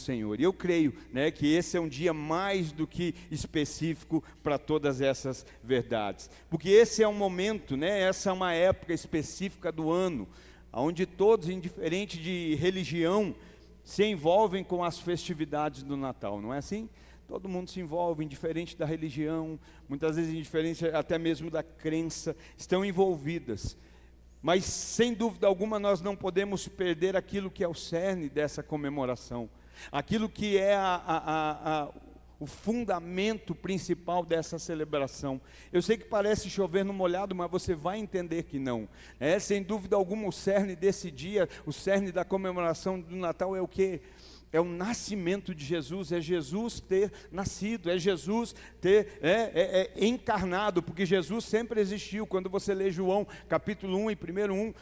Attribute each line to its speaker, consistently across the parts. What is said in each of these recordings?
Speaker 1: Senhor. E eu creio, né, que esse é um dia mais do que específico para todas essas verdades. Porque esse é um momento, né, essa é uma época específica do ano, onde todos, indiferente de religião, se envolvem com as festividades do Natal, não é assim? Todo mundo se envolve, indiferente da religião, muitas vezes indiferente até mesmo da crença, estão envolvidas. Mas, sem dúvida alguma, nós não podemos perder aquilo que é o cerne dessa comemoração, aquilo que é o fundamento principal dessa celebração. Eu sei que parece chover no molhado, mas você vai entender que não. Sem dúvida alguma, o cerne desse dia, o cerne da comemoração do Natal é o quê? É o nascimento de Jesus, é Jesus ter nascido, é Jesus ter encarnado, porque Jesus sempre existiu. Quando você lê João capítulo 1 e primeiro 1,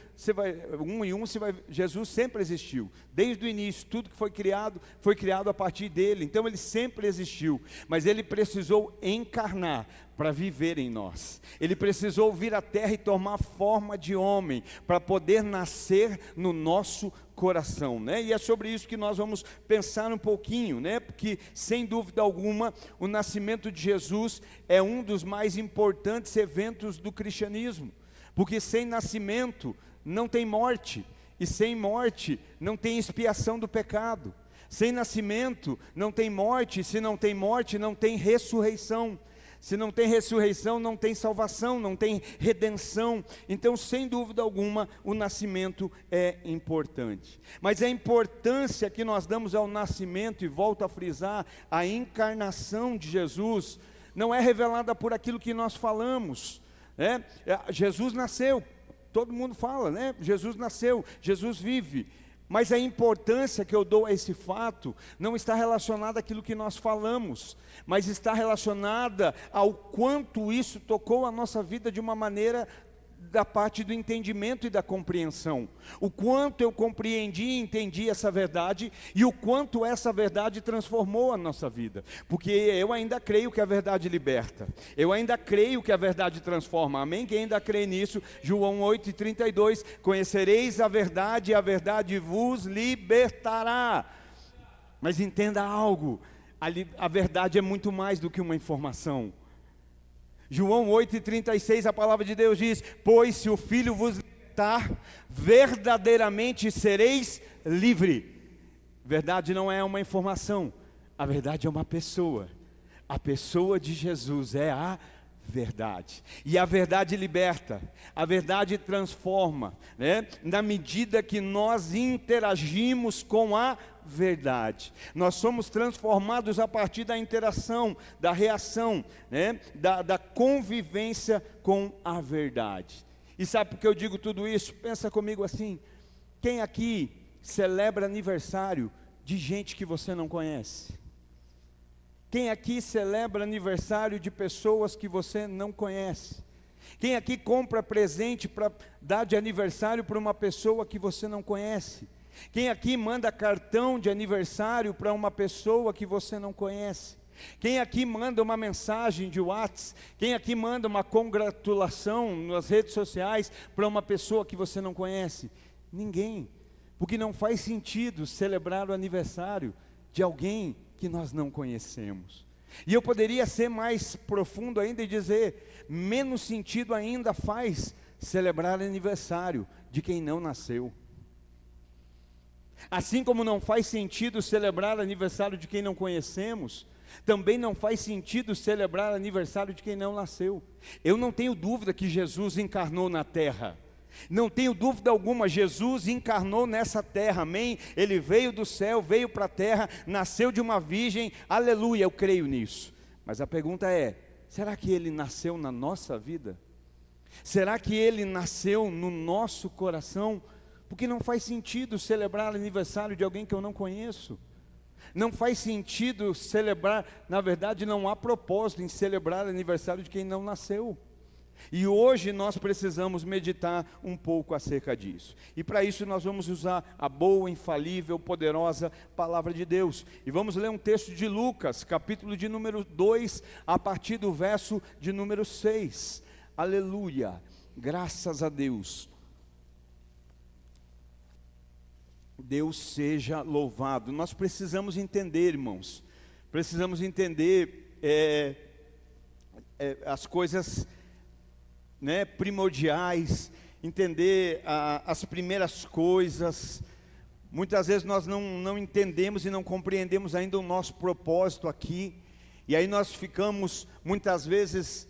Speaker 1: Jesus sempre existiu, desde o início. Tudo que foi criado a partir dele, então ele sempre existiu, mas ele precisou encarnar para viver em nós. Ele precisou vir à terra e tomar forma de homem, para poder nascer no nosso coração, né? E é sobre isso que nós vamos pensar um pouquinho, né? Porque, sem dúvida alguma, o nascimento de Jesus é um dos mais importantes eventos do cristianismo, porque sem nascimento não tem morte, e sem morte não tem expiação do pecado. Sem nascimento não tem morte, e se não tem morte não tem ressurreição. Se não tem ressurreição, não tem salvação, não tem redenção. Então, sem dúvida alguma, o nascimento é importante. Mas a importância que nós damos ao nascimento, e volto a frisar, a encarnação de Jesus, não é revelada por aquilo que nós falamos, né? Jesus nasceu, todo mundo fala, né? Jesus nasceu, Jesus vive. Mas a importância que eu dou a esse fato não está relacionada àquilo que nós falamos, mas está relacionada ao quanto isso tocou a nossa vida de uma maneira da parte do entendimento e da compreensão. O quanto eu compreendi e entendi essa verdade, e o quanto essa verdade transformou a nossa vida. Porque eu ainda creio que a verdade liberta, eu ainda creio que a verdade transforma, amém? Quem ainda crê nisso? João 8:32, conhecereis a verdade e a verdade vos libertará. Mas entenda algo, a verdade é muito mais do que uma informação. João 8:36, a palavra de Deus diz: pois se o Filho vos libertar, verdadeiramente sereis livre. Verdade não é uma informação, a verdade é uma pessoa. A pessoa de Jesus é a verdade, e a verdade liberta, a verdade transforma, né? Na medida que nós interagimos com a verdade, nós somos transformados a partir da interação, da reação, né? da convivência com a verdade. E sabe por que eu digo tudo isso? Pensa comigo assim: quem aqui celebra aniversário de gente que você não conhece? Quem aqui celebra aniversário de pessoas que você não conhece? Quem aqui compra presente para dar de aniversário para uma pessoa que você não conhece? Quem aqui manda cartão de aniversário para uma pessoa que você não conhece? Quem aqui manda uma mensagem de WhatsApp? Quem aqui manda uma congratulação nas redes sociais para uma pessoa que você não conhece? Ninguém, porque não faz sentido celebrar o aniversário de alguém que nós não conhecemos. E eu poderia ser mais profundo ainda e dizer, menos sentido ainda faz celebrar aniversário de quem não nasceu. Assim como não faz sentido celebrar aniversário de quem não conhecemos, também não faz sentido celebrar aniversário de quem não nasceu. Eu não tenho dúvida que Jesus encarnou na terra. Não tenho dúvida alguma, Jesus encarnou nessa terra, amém? Ele veio do céu, veio para a terra, nasceu de uma virgem, aleluia, eu creio nisso. Mas a pergunta é, será que ele nasceu na nossa vida? Será que ele nasceu no nosso coração? Porque não faz sentido celebrar aniversário de alguém que eu não conheço. Não faz sentido celebrar, na verdade não há propósito em celebrar aniversário de quem não nasceu. E hoje nós precisamos meditar um pouco acerca disso. E para isso nós vamos usar a boa, infalível, poderosa palavra de Deus. E vamos ler um texto de Lucas, capítulo de número 2, a partir do verso de número 6. Aleluia, graças a Deus. Deus seja louvado. Nós precisamos entender, irmãos, precisamos entender as coisas, né, primordiais, entender as primeiras coisas. Muitas vezes nós não entendemos e não compreendemos ainda o nosso propósito aqui, e aí nós ficamos muitas vezes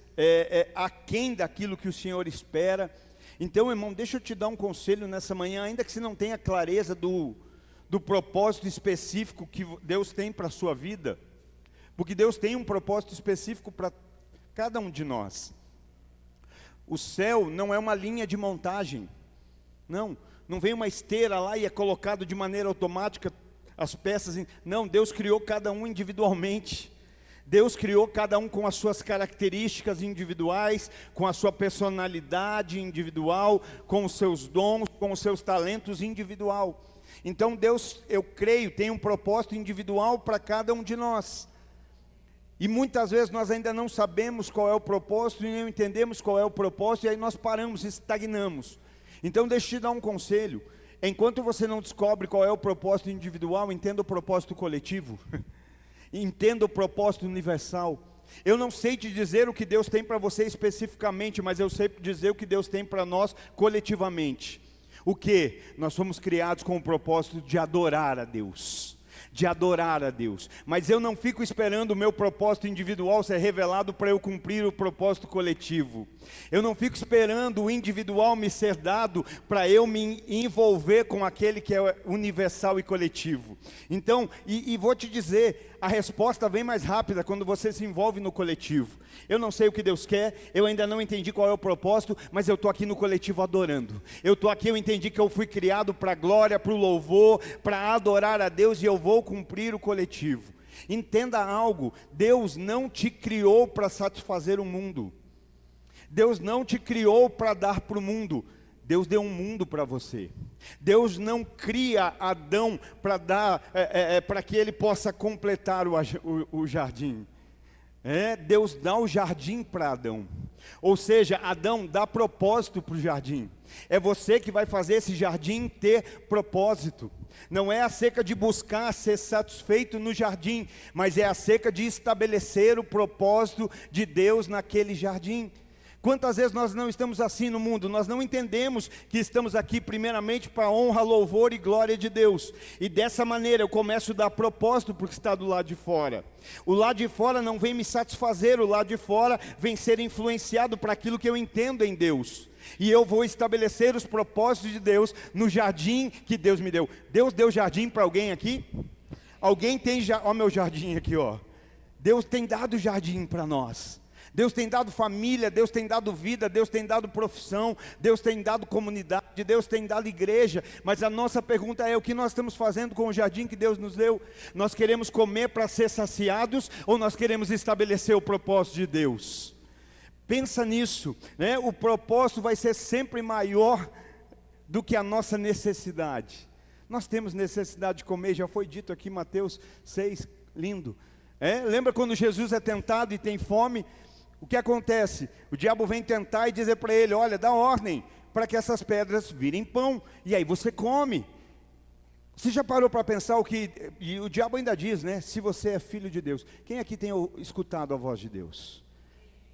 Speaker 1: aquém daquilo que o Senhor espera. Então, irmão, deixa eu te dar um conselho nessa manhã, ainda que você não tenha clareza do propósito específico que Deus tem para a sua vida, porque Deus tem um propósito específico para cada um de nós. O céu não é uma linha de montagem, não vem uma esteira lá e é colocado de maneira automática as peças, não, Deus criou cada um individualmente. Deus criou cada um com as suas características individuais, com a sua personalidade individual, com os seus dons, com os seus talentos individual. Então Deus, eu creio, tem um propósito individual para cada um de nós. E muitas vezes nós ainda não sabemos qual é o propósito, e não entendemos qual é o propósito, e aí nós paramos, estagnamos. Então deixa eu te dar um conselho: enquanto você não descobre qual é o propósito individual, entenda o propósito coletivo. Entenda o propósito universal. Eu não sei te dizer o que Deus tem para você especificamente, mas eu sei dizer o que Deus tem para nós coletivamente. O que? Nós fomos criados com o propósito de adorar a Deus. De adorar a Deus. Mas eu não fico esperando o meu propósito individual ser revelado para eu cumprir o propósito coletivo. Eu não fico esperando o individual me ser dado para eu me envolver com aquele que é universal e coletivo. Então, e vou te dizer, a resposta vem mais rápida quando você se envolve no coletivo. Eu não sei o que Deus quer, eu ainda não entendi qual é o propósito, mas eu estou aqui no coletivo adorando. Eu estou aqui, eu entendi que eu fui criado para a glória, para o louvor, para adorar a Deus, e eu vou cumprir o coletivo. Entenda algo: Deus não te criou para satisfazer o mundo. Deus não te criou para dar para o mundo. Deus deu um mundo para você. Deus não cria Adão para dar, para que ele possa completar o jardim. Deus dá o jardim para Adão. Ou seja, Adão dá propósito para o jardim. É você que vai fazer esse jardim ter propósito. Não é acerca de buscar ser satisfeito no jardim, mas é acerca de estabelecer o propósito de Deus naquele jardim. Quantas vezes nós não estamos assim no mundo? Nós não entendemos que estamos aqui primeiramente para a honra, louvor e glória de Deus. E dessa maneira eu começo a dar propósito para o que está do lado de fora. O lado de fora não vem me satisfazer, o lado de fora vem ser influenciado para aquilo que eu entendo em Deus. E eu vou estabelecer os propósitos de Deus no jardim que Deus me deu. Deus deu jardim para alguém aqui? Alguém tem jardim? Ó, meu jardim aqui, ó. Deus tem dado jardim para nós. Deus tem dado família, Deus tem dado vida, Deus tem dado profissão, Deus tem dado comunidade, Deus tem dado igreja. Mas a nossa pergunta é: o que nós estamos fazendo com o jardim que Deus nos deu? Nós queremos comer para ser saciados, ou nós queremos estabelecer o propósito de Deus? Pensa nisso, né? O propósito vai ser sempre maior do que a nossa necessidade. Nós temos necessidade de comer, já foi dito aqui, Mateus 6, lindo. Lembra quando Jesus é tentado e tem fome? O que acontece? O diabo vem tentar e dizer para ele: olha, dá ordem para que essas pedras virem pão, e aí você come. Você já parou para pensar o que... E o diabo ainda diz, né? Se você é filho de Deus. Quem aqui tem escutado a voz de Deus?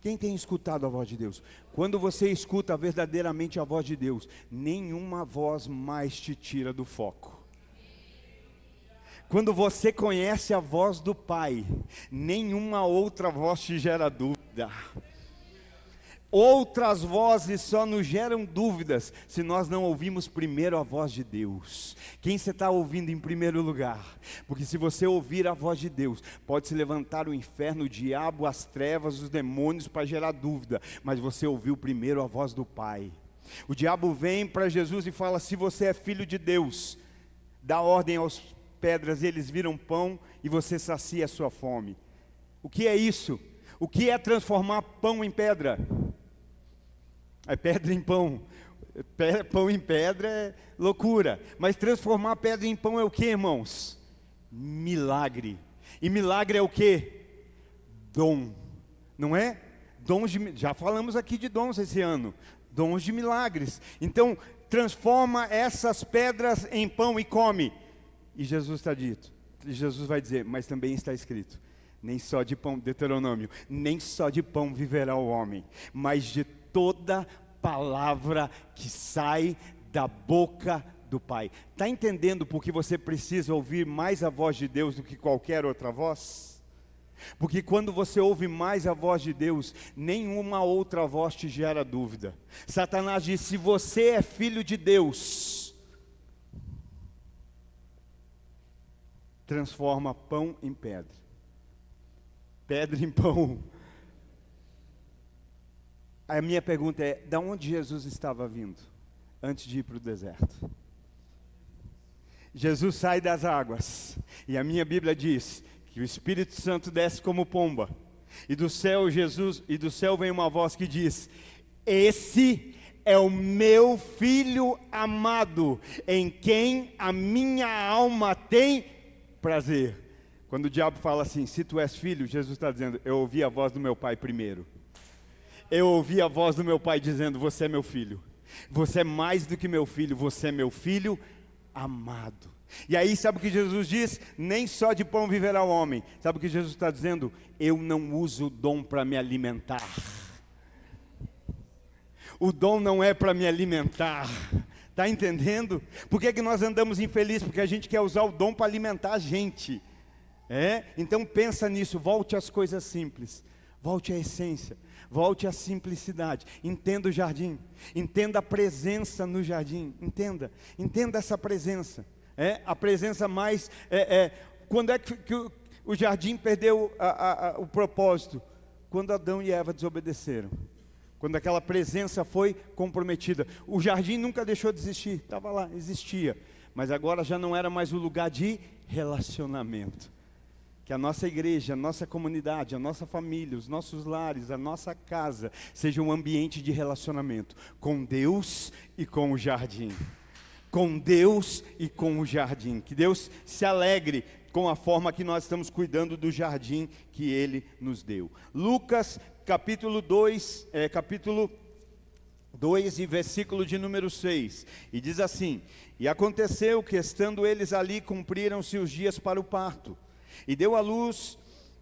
Speaker 1: Quem tem escutado a voz de Deus? Quando você escuta verdadeiramente a voz de Deus, nenhuma voz mais te tira do foco. Quando você conhece a voz do Pai, nenhuma outra voz te gera dúvida. Outras vozes só nos geram dúvidas se nós não ouvimos primeiro a voz de Deus. Quem você está ouvindo em primeiro lugar? Porque se você ouvir a voz de Deus, pode se levantar o inferno, o diabo, as trevas, os demônios para gerar dúvida. Mas você ouviu primeiro a voz do Pai. O diabo vem para Jesus e fala: se você é filho de Deus, dá ordem aos pedras, eles viram pão, e você sacia a sua fome. O que é isso? O que é transformar pão em pedra? É pedra em pão. Pão em pedra é loucura. Mas transformar pedra em pão é o que, irmãos? Milagre. E milagre é o que? Dom. Não é? Dons de... Já falamos aqui de dons esse ano. Dons de milagres. Então, transforma essas pedras em pão e come. E Jesus vai dizer, mas também está escrito, nem só de pão, Deuteronômio, nem só de pão viverá o homem, mas de toda palavra que sai da boca do Pai. Está entendendo por que você precisa ouvir mais a voz de Deus do que qualquer outra voz? Porque quando você ouve mais a voz de Deus, nenhuma outra voz te gera dúvida. Satanás diz, se você é filho de Deus, transforma pão em pedra, pedra em pão. A minha pergunta é, de onde Jesus estava vindo, antes de ir para o deserto? Jesus sai das águas, e a minha Bíblia diz que o Espírito Santo desce como pomba, e do céu vem uma voz que diz, esse é o meu filho amado, em quem a minha alma tem prazer. Quando o diabo fala assim, se tu és filho, Jesus está dizendo, eu ouvi a voz do meu pai primeiro. Eu ouvi a voz do meu pai dizendo, você é meu filho. Você é mais do que meu filho, você é meu filho amado. E aí sabe o que Jesus diz? Nem só de pão viverá o homem. Sabe o que Jesus está dizendo? Eu não uso o dom para me alimentar. O dom não é para me alimentar. Está entendendo? Por que que nós andamos infelizes? Porque a gente quer usar o dom para alimentar a gente. Então pensa nisso, volte às coisas simples. Volte à essência, volte à simplicidade. Entenda o jardim, entenda a presença no jardim. Entenda essa presença. A presença mais... quando é que o jardim perdeu o propósito? Quando Adão e Eva desobedeceram. Quando aquela presença foi comprometida. O jardim nunca deixou de existir, estava lá, existia. Mas agora já não era mais o lugar de relacionamento. Que a nossa igreja, a nossa comunidade, a nossa família, os nossos lares, a nossa casa, seja um ambiente de relacionamento com Deus e com o jardim. Com Deus e com o jardim. Que Deus se alegre com a forma que nós estamos cuidando do jardim que Ele nos deu. Lucas capítulo 2 e versículo de número 6. E diz assim, e aconteceu que estando eles ali, cumpriram-se os dias para o parto. E deu à luz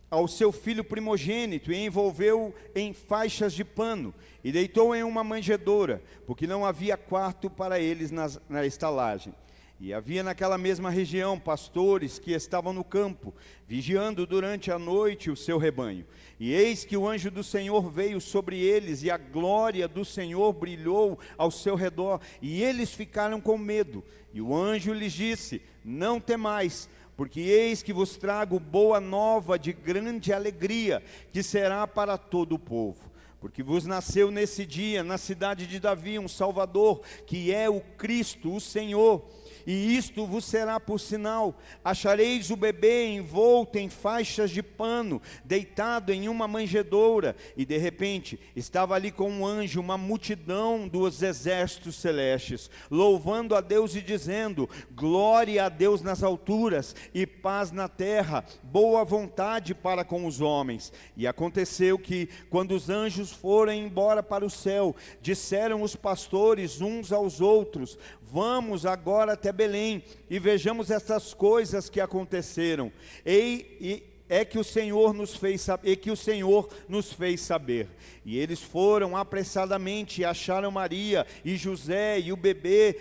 Speaker 1: ao seu filho primogênito, e envolveu em faixas de pano, e deitou em uma manjedoura, porque não havia quarto para eles na estalagem. E havia naquela mesma região pastores que estavam no campo, vigiando durante a noite o seu rebanho. E eis que o anjo do Senhor veio sobre eles, e a glória do Senhor brilhou ao seu redor, e eles ficaram com medo. E o anjo lhes disse, não temais, porque eis que vos trago boa nova de grande alegria, que será para todo o povo. Porque vos nasceu nesse dia, na cidade de Davi, um Salvador, que é o Cristo, o Senhor. E isto vos será por sinal, achareis o bebê envolto em faixas de pano, deitado em uma manjedoura. E de repente, estava ali com um anjo, uma multidão dos exércitos celestes, louvando a Deus e dizendo, glória a Deus nas alturas, e paz na terra, boa vontade para com os homens. E aconteceu que, quando os anjos foram embora para o céu, disseram os pastores uns aos outros, vamos agora até Belém, e vejamos essas coisas que aconteceram, que o Senhor nos fez saber. E eles foram apressadamente, e acharam Maria e José e o bebê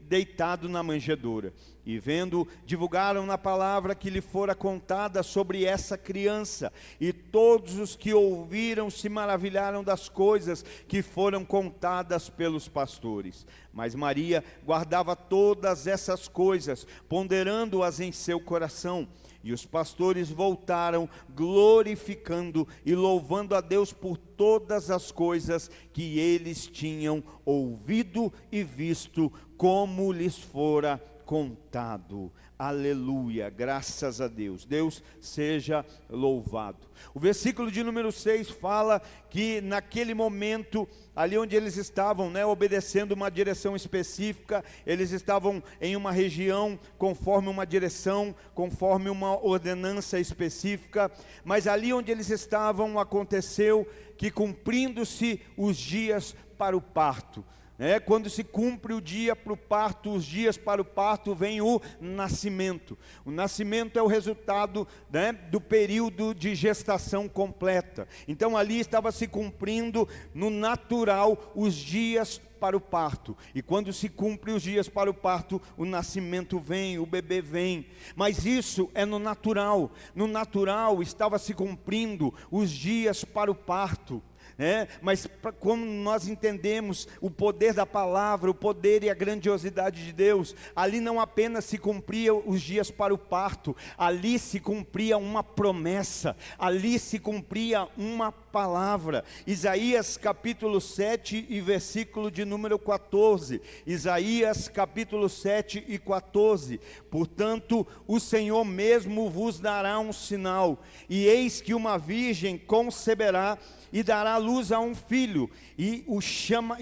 Speaker 1: deitado na manjedoura. E vendo, divulgaram na palavra que lhe fora contada sobre essa criança. E todos os que ouviram se maravilharam das coisas que foram contadas pelos pastores. Mas Maria guardava todas essas coisas, ponderando-as em seu coração. E os pastores voltaram, glorificando e louvando a Deus por todas as coisas que eles tinham ouvido e visto, como lhes fora contado. Aleluia, graças a Deus. Deus seja louvado. O versículo de número 6 fala que naquele momento, ali onde eles estavam, obedecendo uma direção específica, eles estavam em uma região, conforme uma direção, conforme uma ordenança específica, mas ali onde eles estavam, aconteceu que, cumprindo-se os dias para o parto, Quando se cumpre o dia para o parto, os dias para o parto, vem o nascimento. O nascimento é o resultado, do período de gestação completa. Então ali estava se cumprindo no natural os dias para o parto. E quando se cumpre os dias para o parto, o nascimento vem, o bebê vem. Mas isso é no natural. No natural estava se cumprindo os dias para o parto. Mas como nós entendemos o poder da palavra, o poder e a grandiosidade de Deus, ali não apenas se cumpria os dias para o parto, ali se cumpria uma promessa, ali se cumpria uma palavra. Isaías capítulo 7 e versículo de número 14, Isaías capítulo 7 e 14, portanto o Senhor mesmo vos dará um sinal, e eis que uma virgem conceberá e dará luz a um filho, e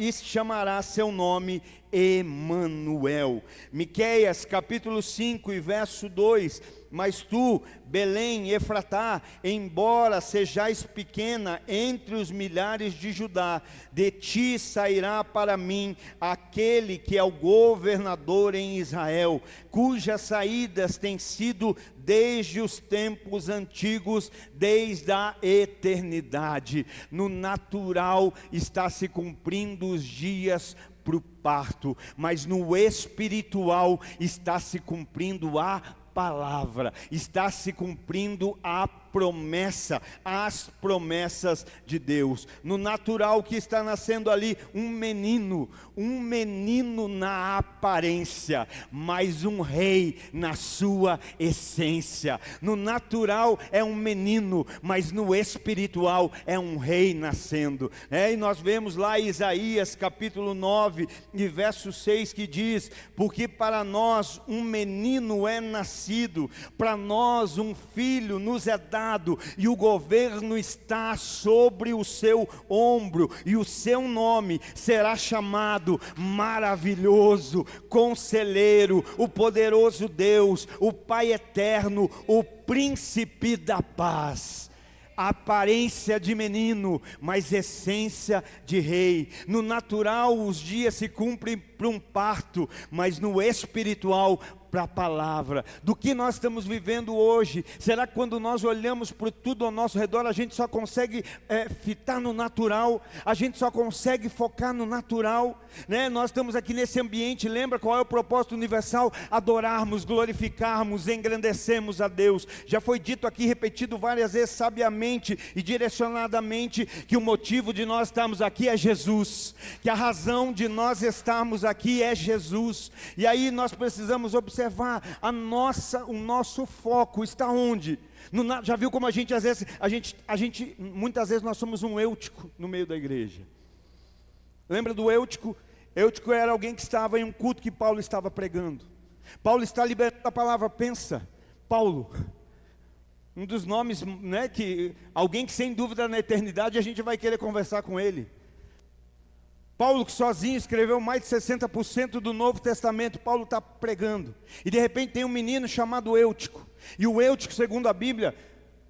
Speaker 1: chamará seu nome Emanuel. Miqueias capítulo 5 e verso 2, mas tu, Belém, Efratá, embora sejais pequena entre os milhares de Judá, de ti sairá para mim aquele que é o governador em Israel, cujas saídas têm sido desde os tempos antigos, desde a eternidade. No natural está se cumprindo os dias para o parto, mas no espiritual está se cumprindo a palavra, está se cumprindo a promessa, as promessas de Deus. No natural que está nascendo ali um menino na aparência, mas um rei na sua essência. No natural é um menino, mas no espiritual é um rei nascendo. E nós vemos lá Isaías capítulo 9 e verso 6 que diz: porque para nós um menino é nascido, para nós um filho nos é dado, e o governo está sobre o seu ombro, e o seu nome será chamado Maravilhoso, Conselheiro, o Poderoso Deus, o Pai Eterno, o Príncipe da Paz. Aparência de menino, mas essência de rei. No natural os dias se cumprem para um parto, mas no espiritual para a palavra. Do que nós estamos vivendo hoje? Será que quando nós olhamos para tudo ao nosso redor, a gente só consegue fitar no natural? A gente só consegue focar no natural? Nós estamos aqui nesse ambiente, lembra qual é o propósito universal? Adorarmos, glorificarmos, engrandecermos a Deus. Já foi dito aqui, repetido várias vezes, sabiamente e direcionadamente, que o motivo de nós estarmos aqui é Jesus, que a razão de nós estarmos aqui é Jesus. E aí nós precisamos observar o nosso foco está onde? Já viu como a gente às vezes, muitas vezes nós somos um Eutico no meio da igreja. Lembra do Eutico? Eutico era alguém que estava em um culto que Paulo estava pregando. Paulo está liberando a palavra, pensa, Paulo, um dos nomes, que alguém que sem dúvida na eternidade a gente vai querer conversar com ele. Paulo, que sozinho escreveu mais de 60% do Novo Testamento, Paulo está pregando. E de repente tem um menino chamado Eutico. E o Eutico, segundo a Bíblia,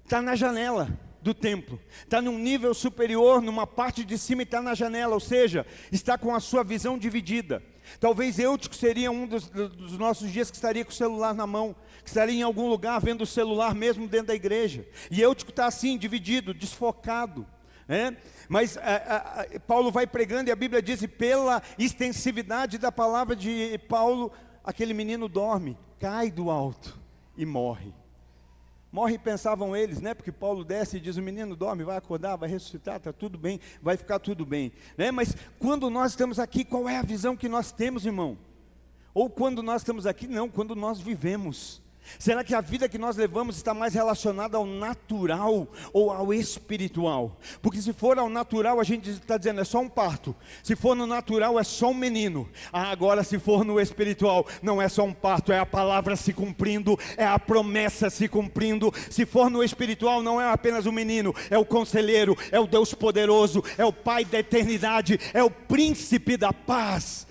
Speaker 1: está na janela do templo. Está num nível superior, numa parte de cima e está na janela. Ou seja, está com a sua visão dividida. Talvez Eutico seria um dos nossos dias que estaria com o celular na mão, que estaria em algum lugar vendo o celular mesmo dentro da igreja. E Eutico está assim, dividido, desfocado. Mas Paulo vai pregando e a Bíblia diz, pela extensividade da palavra de Paulo, aquele menino dorme, cai do alto e morre. Morre, pensavam eles, porque Paulo desce e diz, o menino dorme, vai acordar, vai ressuscitar, está tudo bem, vai ficar tudo bem. Mas quando nós estamos aqui, qual é a visão que nós temos, irmão? Ou quando nós estamos aqui, não, quando nós vivemos. Será que a vida que nós levamos está mais relacionada ao natural ou ao espiritual? Porque se for ao natural, a gente está dizendo, é só um parto. Se for no natural, é só um menino. Agora se for no espiritual, não é só um parto, é a palavra se cumprindo, é a promessa se cumprindo. Se for no espiritual, não é apenas um menino, é o conselheiro, é o Deus poderoso, é o Pai da eternidade, é o Príncipe da Paz.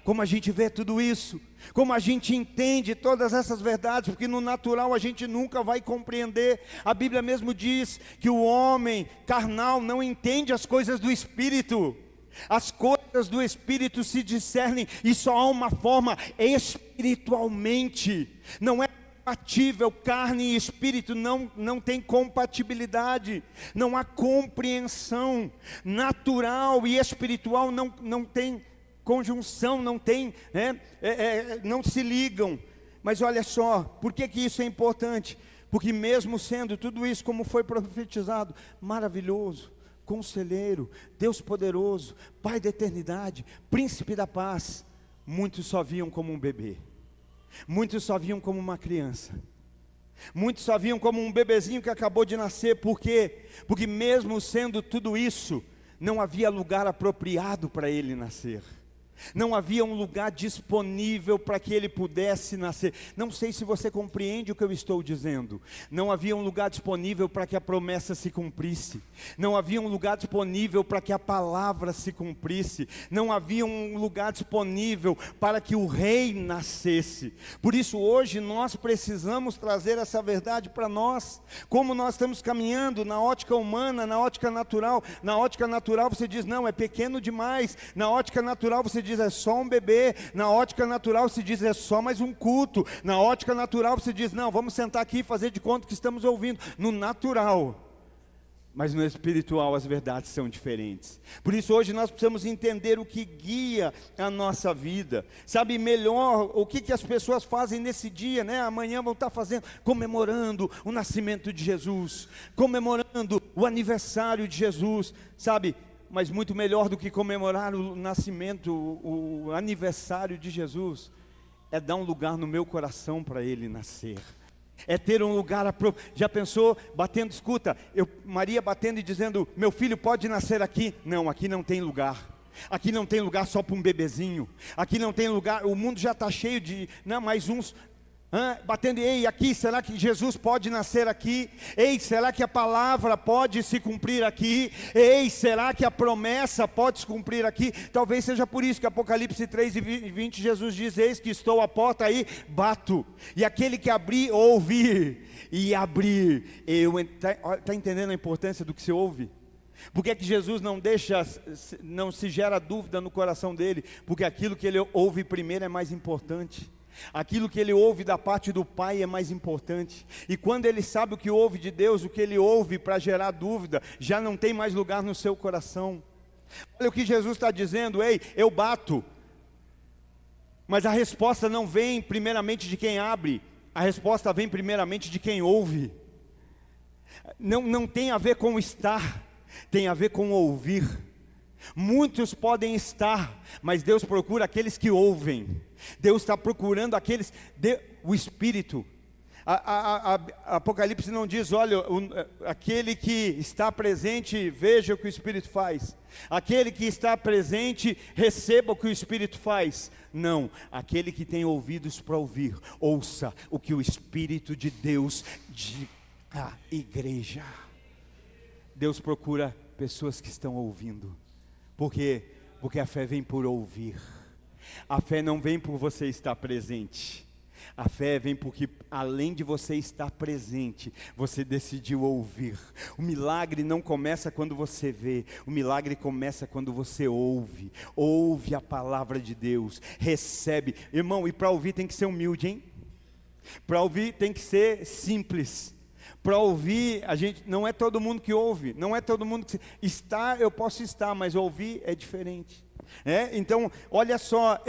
Speaker 1: Como a gente vê tudo isso? Como a gente entende todas essas verdades? Porque no natural a gente nunca vai compreender. A Bíblia mesmo diz que o homem carnal não entende as coisas do Espírito. As coisas do Espírito se discernem e só há uma forma: espiritualmente. Não é compatível, carne e espírito não tem compatibilidade, não há compreensão. Natural e espiritual não tem conjunção, não tem, não se ligam. Mas olha só, por que isso é importante? Porque mesmo sendo tudo isso como foi profetizado, maravilhoso, Conselheiro, Deus poderoso, Pai da eternidade, Príncipe da paz, muitos só viam como um bebê, muitos só viam como uma criança, muitos só viam como um bebezinho que acabou de nascer. Por quê? Porque mesmo sendo tudo isso, não havia lugar apropriado para ele nascer. Não havia um lugar disponível para que ele pudesse nascer. Não sei se você compreende o que eu estou dizendo. Não havia um lugar disponível para que a promessa se cumprisse. Não havia um lugar disponível para que a palavra se cumprisse. Não havia um lugar disponível para que o rei nascesse. Por isso hoje nós precisamos trazer essa verdade para nós. Como nós estamos caminhando na ótica humana, na ótica natural. Na ótica natural você diz, não, é pequeno demais. Na ótica natural você diz, é só um bebê. Na ótica natural se diz, é só mais um culto. Na ótica natural se diz, não, vamos sentar aqui e fazer de conta que estamos ouvindo. No natural. Mas no espiritual as verdades são diferentes. Por isso hoje nós precisamos entender o que guia a nossa vida. Sabe melhor o que as pessoas fazem nesse dia, né? Amanhã vão estar fazendo, comemorando o nascimento de Jesus, comemorando o aniversário de Jesus, sabe? Mas muito melhor do que comemorar o nascimento, o aniversário de Jesus, é dar um lugar no meu coração para ele nascer. É ter um lugar, já pensou, batendo, escuta, Maria batendo e dizendo, meu filho pode nascer aqui? Não, aqui não tem lugar. Aqui não tem lugar só para um bebezinho. Aqui não tem lugar, o mundo já está cheio de, não, mais uns... batendo, ei, aqui, será que Jesus pode nascer aqui? Ei, será que a palavra pode se cumprir aqui? Ei, será que a promessa pode se cumprir aqui? Talvez seja por isso que Apocalipse 3:20, Jesus diz, eis que estou à porta aí, bato, e aquele que abrir, ouvir, e abrir, está entendendo a importância do que se ouve? Por que Jesus não se gera dúvida no coração dele? Porque aquilo que ele ouve primeiro é mais importante. Aquilo que ele ouve da parte do Pai é mais importante. E quando ele sabe o que ouve de Deus, o que ele ouve para gerar dúvida, já não tem mais lugar no seu coração. Olha o que Jesus está dizendo, ei, eu bato. Mas a resposta não vem primeiramente de quem abre, a resposta vem primeiramente de quem ouve. Não tem a ver com estar, tem a ver com ouvir. Muitos podem estar, mas Deus procura aqueles que ouvem. Deus está procurando aqueles, o Espírito. A Apocalipse não diz, olha, aquele que está presente, veja o que o Espírito faz. Aquele que está presente, receba o que o Espírito faz. Não, aquele que tem ouvidos para ouvir, ouça o que o Espírito de Deus diz à igreja. Deus procura pessoas que estão ouvindo. Por quê? Porque a fé vem por ouvir. A fé não vem por você estar presente. A fé vem porque além de você estar presente, você decidiu ouvir. O milagre não começa quando você vê. O milagre começa quando você ouve. Ouve a palavra de Deus. Recebe. Irmão, e para ouvir tem que ser humilde, hein? Para ouvir tem que ser simples. Para ouvir, não é todo mundo que ouve, não é todo mundo que está, eu posso estar, mas ouvir é diferente. Então, olha só,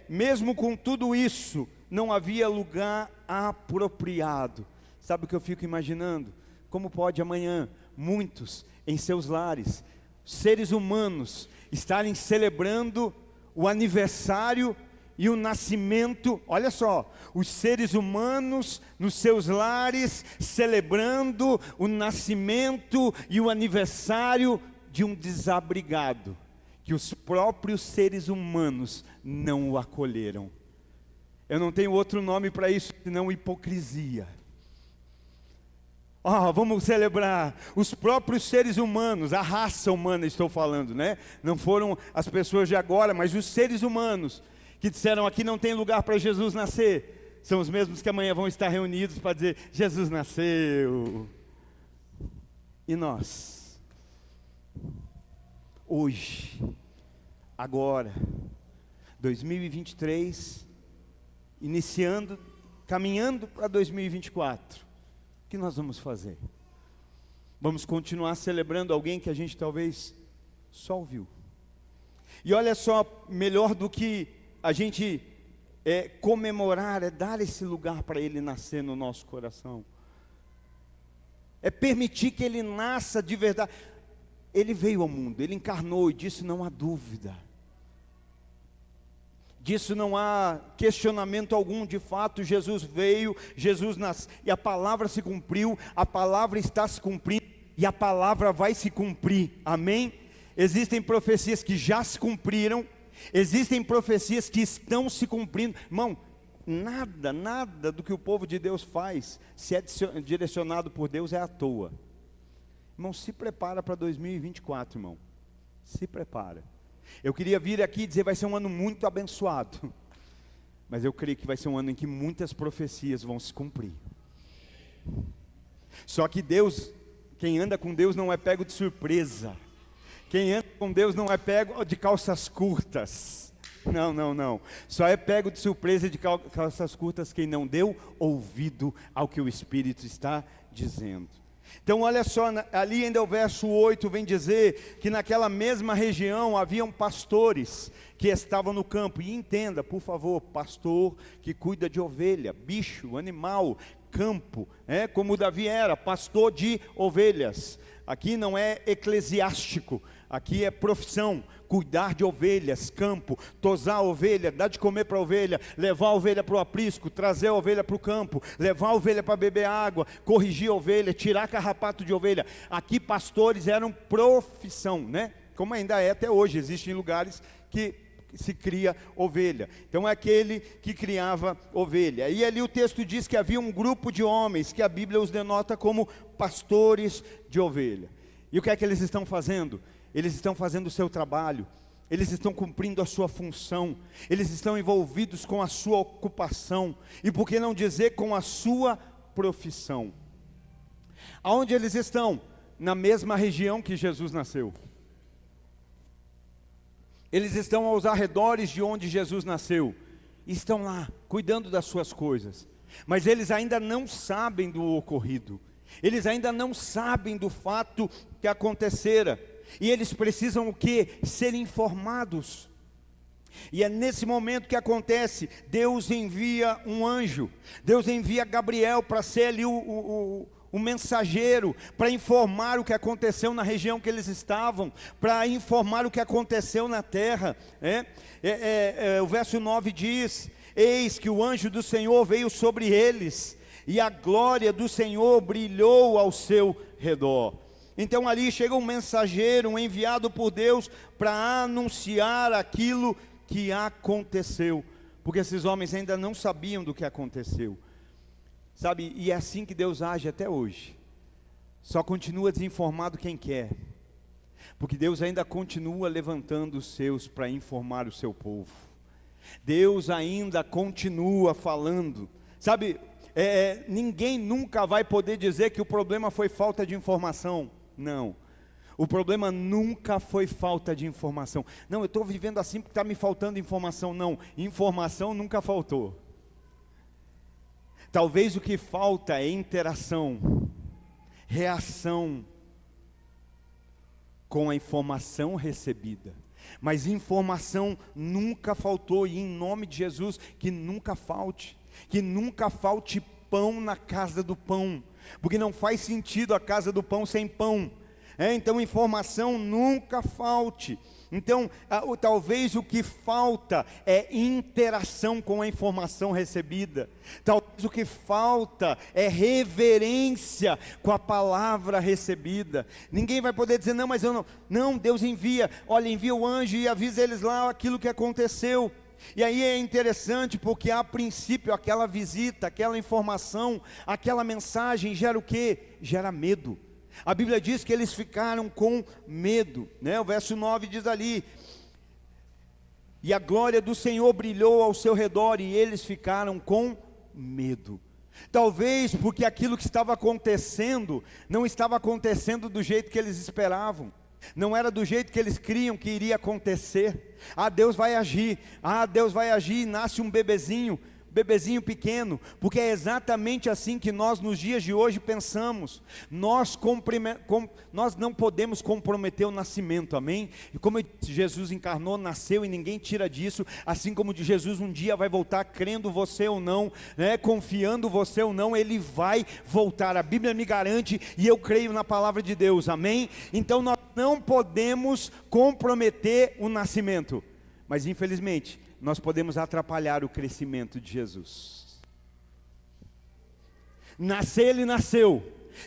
Speaker 1: mesmo com tudo isso, não havia lugar apropriado. Sabe o que eu fico imaginando? Como pode amanhã, muitos em seus lares, seres humanos, estarem celebrando o aniversário e o nascimento, olha só, os seres humanos nos seus lares, celebrando o nascimento e o aniversário de um desabrigado, que os próprios seres humanos não o acolheram. Eu não tenho outro nome para isso, senão hipocrisia. Vamos celebrar os próprios seres humanos, a raça humana estou falando, né? Não foram as pessoas de agora, mas os seres humanos, que disseram aqui não tem lugar para Jesus nascer, são os mesmos que amanhã vão estar reunidos para dizer, Jesus nasceu. E nós, hoje, agora, 2023, iniciando, caminhando para 2024, o que nós vamos fazer? Vamos continuar celebrando alguém que a gente talvez só ouviu. E olha só, melhor do que a gente comemorar, é dar esse lugar para ele nascer no nosso coração. É permitir que ele nasça de verdade. Ele veio ao mundo, ele encarnou, e disso não há dúvida. Disso não há questionamento algum. De fato, Jesus veio, Jesus nasceu, e a palavra se cumpriu, a palavra está se cumprindo, e a palavra vai se cumprir, amém? Existem profecias que já se cumpriram, existem profecias que estão se cumprindo. Irmão, nada do que o povo de Deus faz, se é direcionado por Deus, é à toa. Irmão, se prepara para 2024, irmão, se prepara. Eu queria vir aqui e dizer, vai ser um ano muito abençoado, mas eu creio que vai ser um ano em que muitas profecias vão se cumprir. Só que Deus, quem anda com Deus não é pego de surpresa. Quem anda com Deus não é pego de calças curtas. Não. Só é pego de surpresa de calças curtas quem não deu ouvido ao que o Espírito está dizendo. Então olha só, ali ainda o verso 8 vem dizer que naquela mesma região haviam pastores que estavam no campo. E entenda, por favor, pastor que cuida de ovelha, bicho, animal, campo, como Davi era, pastor de ovelhas. Aqui não é eclesiástico, aqui é profissão, cuidar de ovelhas, campo, tosar a ovelha, dar de comer para a ovelha, levar a ovelha para o aprisco, trazer a ovelha para o campo, levar a ovelha para beber água, corrigir a ovelha, tirar carrapato de ovelha. Aqui pastores eram profissão, né? Como ainda é até hoje, existem lugares que se cria ovelha. Então é aquele que criava ovelha. E ali o texto diz que havia um grupo de homens, que a Bíblia os denota como pastores de ovelha. E o que é que eles estão fazendo? Eles estão fazendo o seu trabalho, eles estão cumprindo a sua função, eles estão envolvidos com a sua ocupação, e por que não dizer com a sua profissão. Aonde eles estão? Na mesma região que Jesus nasceu. Eles estão aos arredores de onde Jesus nasceu, e estão lá, cuidando das suas coisas, mas eles ainda não sabem do ocorrido, eles ainda não sabem do fato que acontecera, e eles precisam o quê? Ser informados. E é nesse momento que acontece, Deus envia um anjo, Deus envia Gabriel para ser ali o mensageiro, para informar o que aconteceu na região que eles estavam, para informar o que aconteceu na terra. O verso 9 diz: eis que o anjo do Senhor veio sobre eles, e a glória do Senhor brilhou ao seu redor. Então ali chega um mensageiro, um enviado por Deus, para anunciar aquilo que aconteceu, porque esses homens ainda não sabiam do que aconteceu. Sabe, e é assim que Deus age até hoje. Só continua desinformado quem quer, porque Deus ainda continua levantando os seus para informar o seu povo. Deus ainda continua falando. Sabe, ninguém nunca vai poder dizer que o problema foi falta de informação. Não, o problema nunca foi falta de informação. Não, eu estou vivendo assim porque está me faltando informação. Não, informação nunca faltou. Talvez o que falta é interação, reação com a informação recebida. Mas informação nunca faltou, e em nome de Jesus, que nunca falte pão na casa do pão, porque não faz sentido a casa do pão sem pão. Então informação nunca falte. Então talvez o que falta é interação com a informação recebida. Talvez o que falta é reverência com a palavra recebida. Ninguém vai poder dizer, não, mas eu não. Não, Deus envia, olha, envia o anjo e avisa eles lá aquilo que aconteceu. E aí é interessante porque a princípio aquela visita, aquela informação, aquela mensagem gera o quê? Gera medo. A Bíblia diz que eles ficaram com medo, né? O verso 9 diz ali: e a glória do Senhor brilhou ao seu redor, e eles ficaram com medo. Talvez porque aquilo que estava acontecendo não estava acontecendo do jeito que eles esperavam. Não era do jeito que eles criam que iria acontecer. Ah, Deus vai agir. Ah, Deus vai agir e nasce um bebezinho pequeno, porque é exatamente assim que nós nos dias de hoje pensamos. Nós não podemos comprometer o nascimento, amém? E como Jesus encarnou, nasceu e ninguém tira disso, assim como de Jesus um dia vai voltar, crendo você ou não, né? Confiando você ou não, Ele vai voltar. A Bíblia me garante e eu creio na palavra de Deus, amém? Então nós não podemos comprometer o nascimento, mas infelizmente nós podemos atrapalhar o crescimento de Jesus. Nascer, Ele nasceu.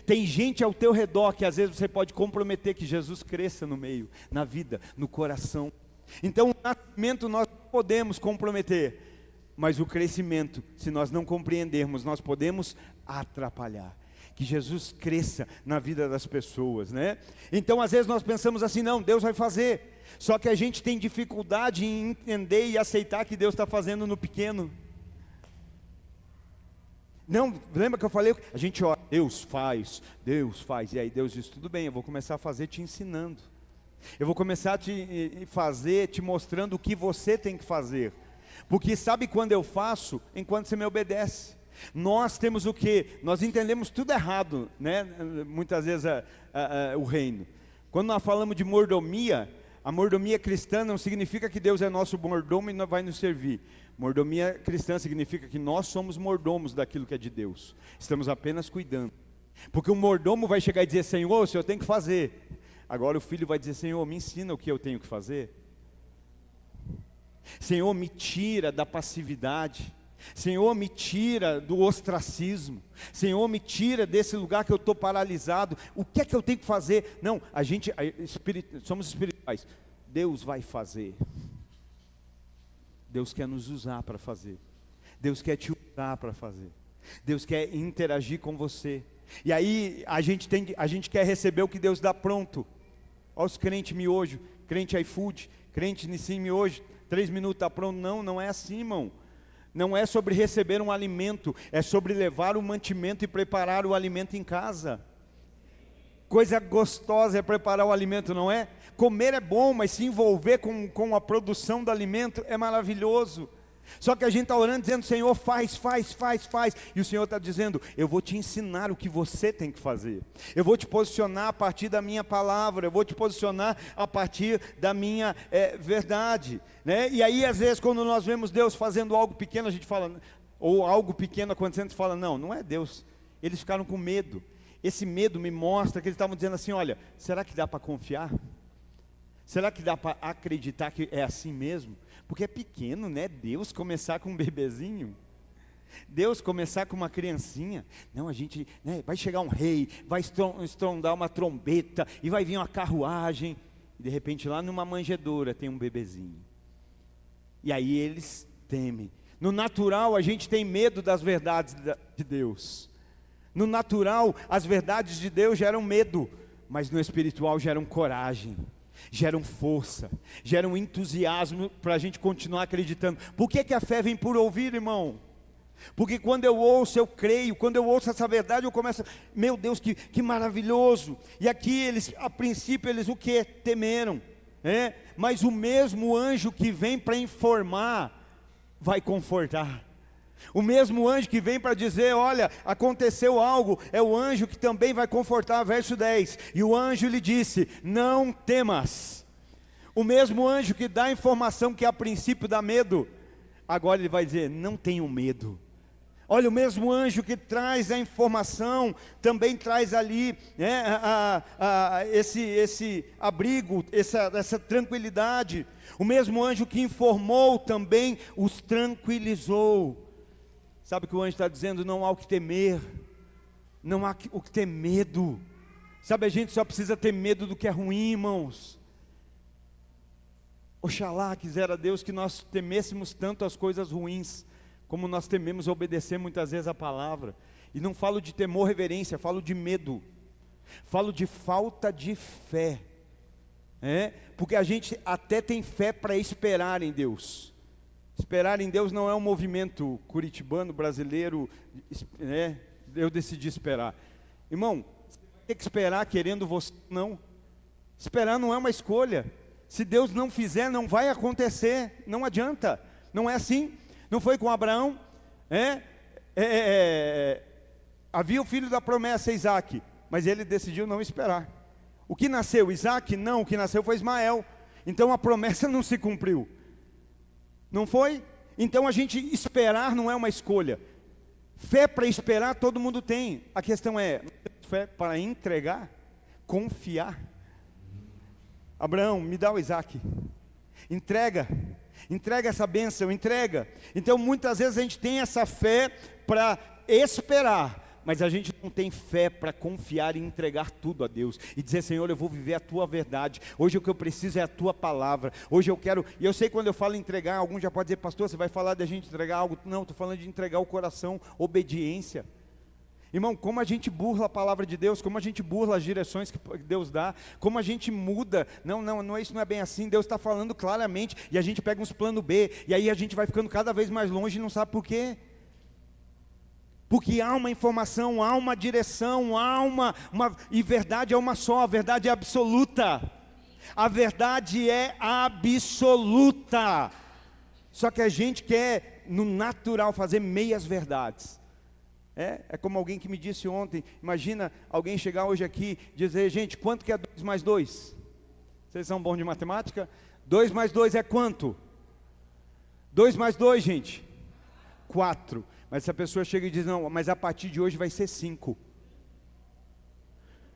Speaker 1: Tem gente ao teu redor que às vezes você pode comprometer que Jesus cresça no meio, na vida, no coração. Então o nascimento nós não podemos comprometer, mas o crescimento, se nós não compreendermos, nós podemos atrapalhar. Que Jesus cresça na vida das pessoas, né? Então às vezes nós pensamos assim, não, Deus vai fazer. Só que a gente tem dificuldade em entender e aceitar que Deus está fazendo no pequeno. Não, lembra que eu falei? A gente ora, Deus faz, e aí Deus diz, tudo bem, eu vou começar a fazer te ensinando. Eu vou começar a te fazer, te mostrando o que você tem que fazer. Porque sabe quando eu faço? Enquanto você me obedece. Nós temos o quê? Nós entendemos tudo errado, né? Muitas vezes o reino. Quando nós falamos de mordomia, a mordomia cristã não significa que Deus é nosso mordomo e não vai nos servir. Mordomia cristã significa que nós somos mordomos daquilo que é de Deus. Estamos apenas cuidando. Porque o mordomo vai chegar e dizer, Senhor, o Senhor tem que fazer. Agora o filho vai dizer, Senhor, me ensina o que eu tenho que fazer. Senhor, me tira da passividade. Senhor, me tira do ostracismo. Senhor, me tira desse lugar que eu estou paralisado. O que é que eu tenho que fazer? Não, somos espirituais. Deus vai fazer. Deus quer nos usar para fazer. Deus quer te usar para fazer. Deus quer interagir com você. E aí a gente quer receber o que Deus dá pronto. Olha os crentes miojo, crente iFood, crente Nissim miojo, 3 minutos está pronto. Não é assim, irmão. Não é sobre receber um alimento, é sobre levar o mantimento e preparar o alimento em casa. Coisa gostosa é preparar o alimento, não é? Comer é bom, mas se envolver com a produção do alimento é maravilhoso. Só que a gente está orando dizendo, Senhor, faz. E o Senhor está dizendo, eu vou te ensinar o que você tem que fazer. Eu vou te posicionar a partir da minha palavra. Eu vou te posicionar a partir da minha verdade, né? E aí às vezes quando nós vemos Deus fazendo algo pequeno, a gente fala, ou algo pequeno acontecendo, a gente fala, não é Deus. Eles ficaram com medo. Esse medo me mostra que eles estavam dizendo assim, olha, será que dá para confiar? Será que dá para acreditar que é assim mesmo? Porque é pequeno, né? Deus começar com um bebezinho. Deus começar com uma criancinha. Não, a gente, né, vai chegar um rei, vai estrondar uma trombeta, e vai vir uma carruagem. E de repente lá numa manjedoura tem um bebezinho. E aí eles temem. No natural a gente tem medo das verdades de Deus. No natural as verdades de Deus geram medo, mas no espiritual geram coragem. Geram força, geram entusiasmo para a gente continuar acreditando. Por que a fé vem por ouvir, irmão? Porque quando eu ouço, eu creio. Quando eu ouço essa verdade, eu começo, meu Deus, que maravilhoso. E aqui eles, a princípio, eles o que? Temeram, né? Mas o mesmo anjo que vem para informar, vai confortar. O mesmo anjo que vem para dizer, olha, aconteceu algo, é o anjo que também vai confortar, verso 10, e o anjo lhe disse, não temas. O mesmo anjo que dá a informação que a princípio dá medo, agora ele vai dizer, não tenham medo. Olha, o mesmo anjo que traz a informação, também traz ali, né, esse abrigo, essa tranquilidade. O mesmo anjo que informou também os tranquilizou. Sabe o que o anjo está dizendo? Não há o que temer, não há o que ter medo. Sabe, a gente só precisa ter medo do que é ruim, irmãos. Oxalá quisera Deus que nós temêssemos tanto as coisas ruins, como nós tememos obedecer muitas vezes a palavra. E não falo de temor, reverência, falo de medo. Falo de falta de fé. Porque a gente até tem fé para esperar em Deus. Esperar em Deus não é um movimento curitibano, brasileiro, né? Eu decidi esperar. Irmão, você vai ter que esperar querendo você, não. Esperar não é uma escolha. Se Deus não fizer, não vai acontecer, não adianta. Não é assim. Não foi com Abraão? Havia o filho da promessa, Isaque, mas ele decidiu não esperar. O que nasceu? Isaque? Não, o que nasceu foi Ismael. Então a promessa não se cumpriu. Não foi? Então a gente esperar não é uma escolha. Fé para esperar todo mundo tem. A questão é, fé para entregar, confiar. Abraão, me dá o Isaque. Entrega essa bênção, entrega. Então muitas vezes a gente tem essa fé para esperar, mas a gente não tem fé para confiar e entregar tudo a Deus, e dizer, Senhor, eu vou viver a Tua verdade, hoje o que eu preciso é a Tua palavra, hoje eu quero, e eu sei quando eu falo entregar, alguns já podem dizer, pastor, você vai falar de a gente entregar algo? Não, estou falando de entregar o coração, obediência. Irmão, como a gente burla a palavra de Deus, como a gente burla as direções que Deus dá, como a gente muda, isso não é bem assim, Deus está falando claramente, e a gente pega uns plano B, e aí a gente vai ficando cada vez mais longe e não sabe por quê. Porque há uma informação, há uma direção, e verdade é uma só, a verdade é absoluta. A verdade é absoluta. Só que a gente quer, no natural, fazer meias verdades. É como alguém que me disse ontem, imagina alguém chegar hoje aqui e dizer, gente, quanto que é 2 mais 2? Vocês são bons de matemática? 2 mais 2 é quanto? 2 mais 2, gente? 4. Mas se a pessoa chega e diz, não, mas a partir de hoje vai ser 5.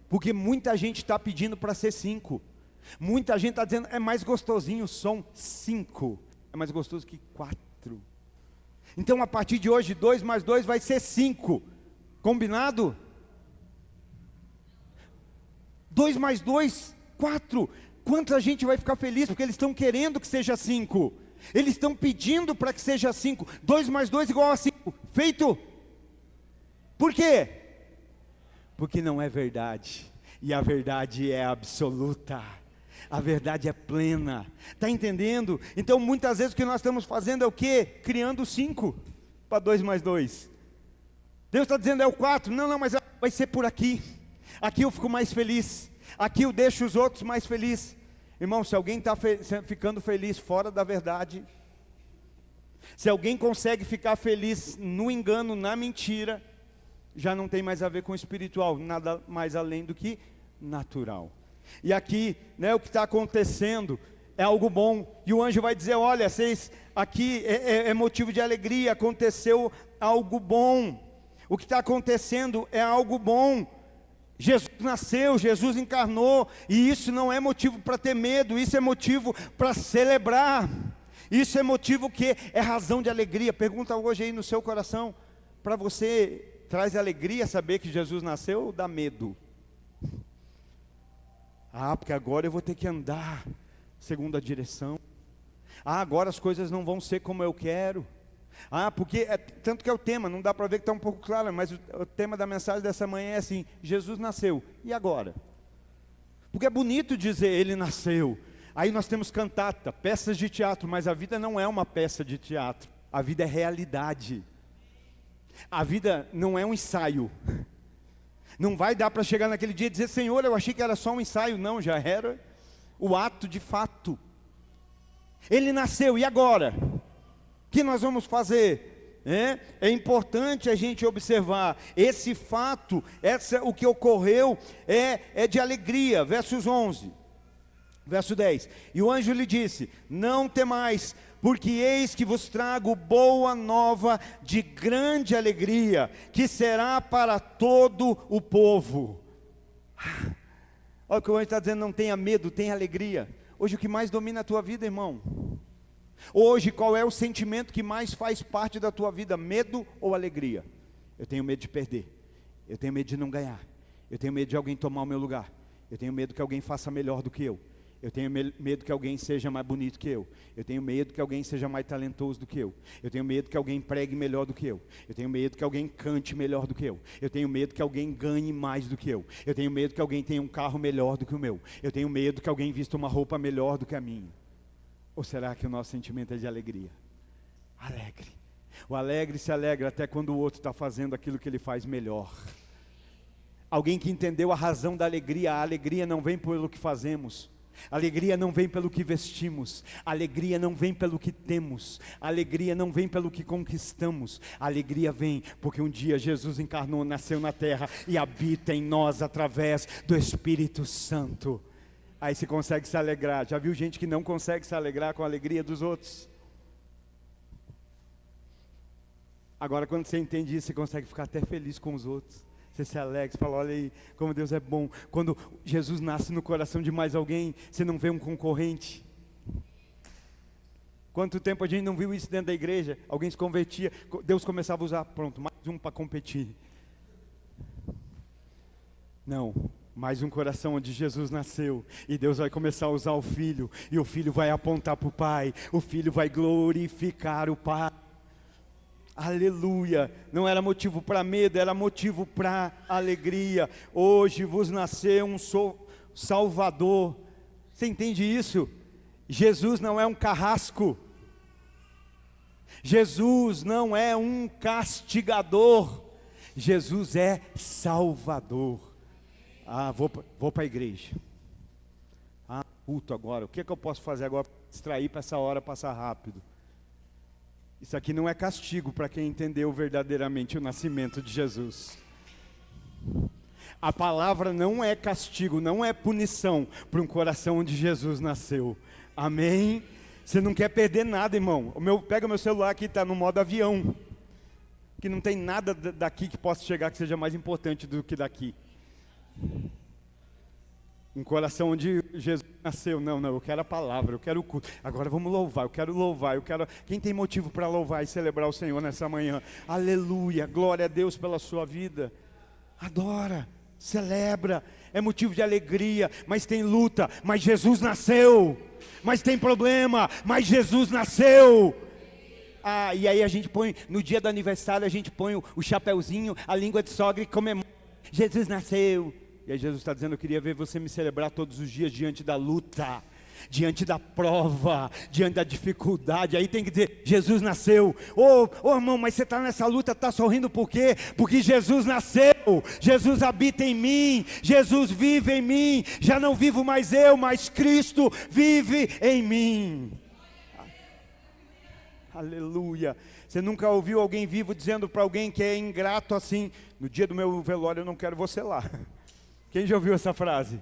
Speaker 1: Porque muita gente está pedindo para ser 5. Muita gente está dizendo, é mais gostosinho o som, 5. É mais gostoso que 4. Então a partir de hoje, 2 mais 2 vai ser 5. Combinado? 2 mais 2, 4. Quanta gente vai ficar feliz, porque eles estão querendo que seja 5. Eles estão pedindo para que seja 5. 2 mais 2 igual a 5. Feito? Por quê? Porque não é verdade. E a verdade é absoluta. A verdade é plena. Está entendendo? Então muitas vezes o que nós estamos fazendo é o quê? Criando 5 para 2 mais 2. Deus está dizendo é o 4. Não, mas vai ser por aqui. Aqui eu fico mais feliz. Aqui eu deixo os outros mais felizes. Irmão, se alguém está ficando feliz fora da verdade, se alguém consegue ficar feliz no engano, na mentira, já não tem mais a ver com o espiritual, nada mais além do que natural. E aqui, o que está acontecendo é algo bom, e o anjo vai dizer, olha, vocês, aqui é motivo de alegria, aconteceu algo bom, o que está acontecendo é algo bom. Jesus nasceu, Jesus encarnou, e isso não é motivo para ter medo, isso é motivo para celebrar, isso é motivo que é razão de alegria. Pergunta hoje aí no seu coração, para você, traz alegria saber que Jesus nasceu ou dá medo? Porque agora eu vou ter que andar segundo a direção, agora as coisas não vão ser como eu quero. Porque tanto que é o tema, não dá para ver que está um pouco claro, mas o tema da mensagem dessa manhã é assim, Jesus nasceu, e agora? Porque é bonito dizer, ele nasceu, aí nós temos cantata, peças de teatro, mas a vida não é uma peça de teatro, a vida é realidade, a vida não é um ensaio, não vai dar para chegar naquele dia e dizer, Senhor, eu achei que era só um ensaio, não, já era o ato de fato, ele nasceu, e agora? O que nós vamos fazer? É importante a gente observar esse fato, o que ocorreu é de alegria. Versos 11, verso 10. E o anjo lhe disse, não temais, porque eis que vos trago boa nova de grande alegria, que será para todo o povo. Olha o que o anjo está dizendo, não tenha medo, tenha alegria. Hoje o que mais domina a tua vida, irmão? Hoje, qual é o sentimento que mais faz parte da tua vida? Medo ou alegria? Eu tenho medo de perder, eu tenho medo de não ganhar, eu tenho medo de alguém tomar o meu lugar, eu tenho medo que alguém faça melhor do que eu tenho medo que alguém seja mais bonito que eu tenho medo que alguém seja mais talentoso do que eu tenho medo que alguém pregue melhor do que eu tenho medo que alguém cante melhor do que eu tenho medo que alguém ganhe mais do que eu tenho medo que alguém tenha um carro melhor do que o meu, eu tenho medo que alguém vista uma roupa melhor do que a minha. Ou será que o nosso sentimento é de alegria? Alegre. O alegre se alegra até quando o outro está fazendo aquilo que ele faz melhor. Alguém que entendeu a razão da alegria. A alegria não vem pelo que fazemos, a alegria não vem pelo que vestimos, a alegria não vem pelo que temos, a alegria não vem pelo que conquistamos, a alegria vem porque um dia Jesus encarnou, nasceu na terra e habita em nós através do Espírito Santo. Aí você consegue se alegrar. Já viu gente que não consegue se alegrar com a alegria dos outros? Agora quando você entende isso, você consegue ficar até feliz com os outros. Você se alegra, você fala, olha aí como Deus é bom. Quando Jesus nasce no coração de mais alguém, você não vê um concorrente. Quanto tempo a gente não viu isso dentro da igreja? Alguém se convertia, Deus começava a usar, pronto, mais um para competir. Não, mais um coração onde Jesus nasceu, e Deus vai começar a usar o Filho, e o Filho vai apontar para o Pai, o Filho vai glorificar o Pai. Aleluia, não era motivo para medo, era motivo para alegria. Hoje vos nasceu um Salvador. Você entende isso? Jesus não é um carrasco, Jesus não é um castigador, Jesus é Salvador. Vou para a igreja. Culto agora, o que eu posso fazer agora para distrair, para essa hora passar rápido? Isso aqui não é castigo para quem entendeu verdadeiramente o nascimento de Jesus. A palavra não é castigo, não é punição para um coração onde Jesus nasceu. Amém? Você não quer perder nada, irmão. Pega o meu celular aqui, está no modo avião, que não tem nada daqui que possa chegar que seja mais importante do que daqui. Um coração onde Jesus nasceu. Não, eu quero a palavra, eu quero o culto. Agora vamos louvar, eu quero louvar, Quem tem motivo para louvar e celebrar o Senhor nessa manhã? Aleluia, glória a Deus pela sua vida. Adora, celebra, é motivo de alegria, mas tem luta, mas Jesus nasceu. Mas tem problema, mas Jesus nasceu. E aí a gente põe, no dia do aniversário, a gente põe o chapeuzinho, a língua de sogra e comemora. Jesus nasceu. E aí Jesus está dizendo, eu queria ver você me celebrar todos os dias diante da luta, diante da prova, diante da dificuldade. Aí tem que dizer, Jesus nasceu. Irmão, mas você está nessa luta, está sorrindo por quê? Porque Jesus nasceu, Jesus habita em mim, Jesus vive em mim. Já não vivo mais eu, mas Cristo vive em mim. Aleluia. Você nunca ouviu alguém vivo dizendo para alguém que é ingrato assim, no dia do meu velório eu não quero você lá? Quem já ouviu essa frase?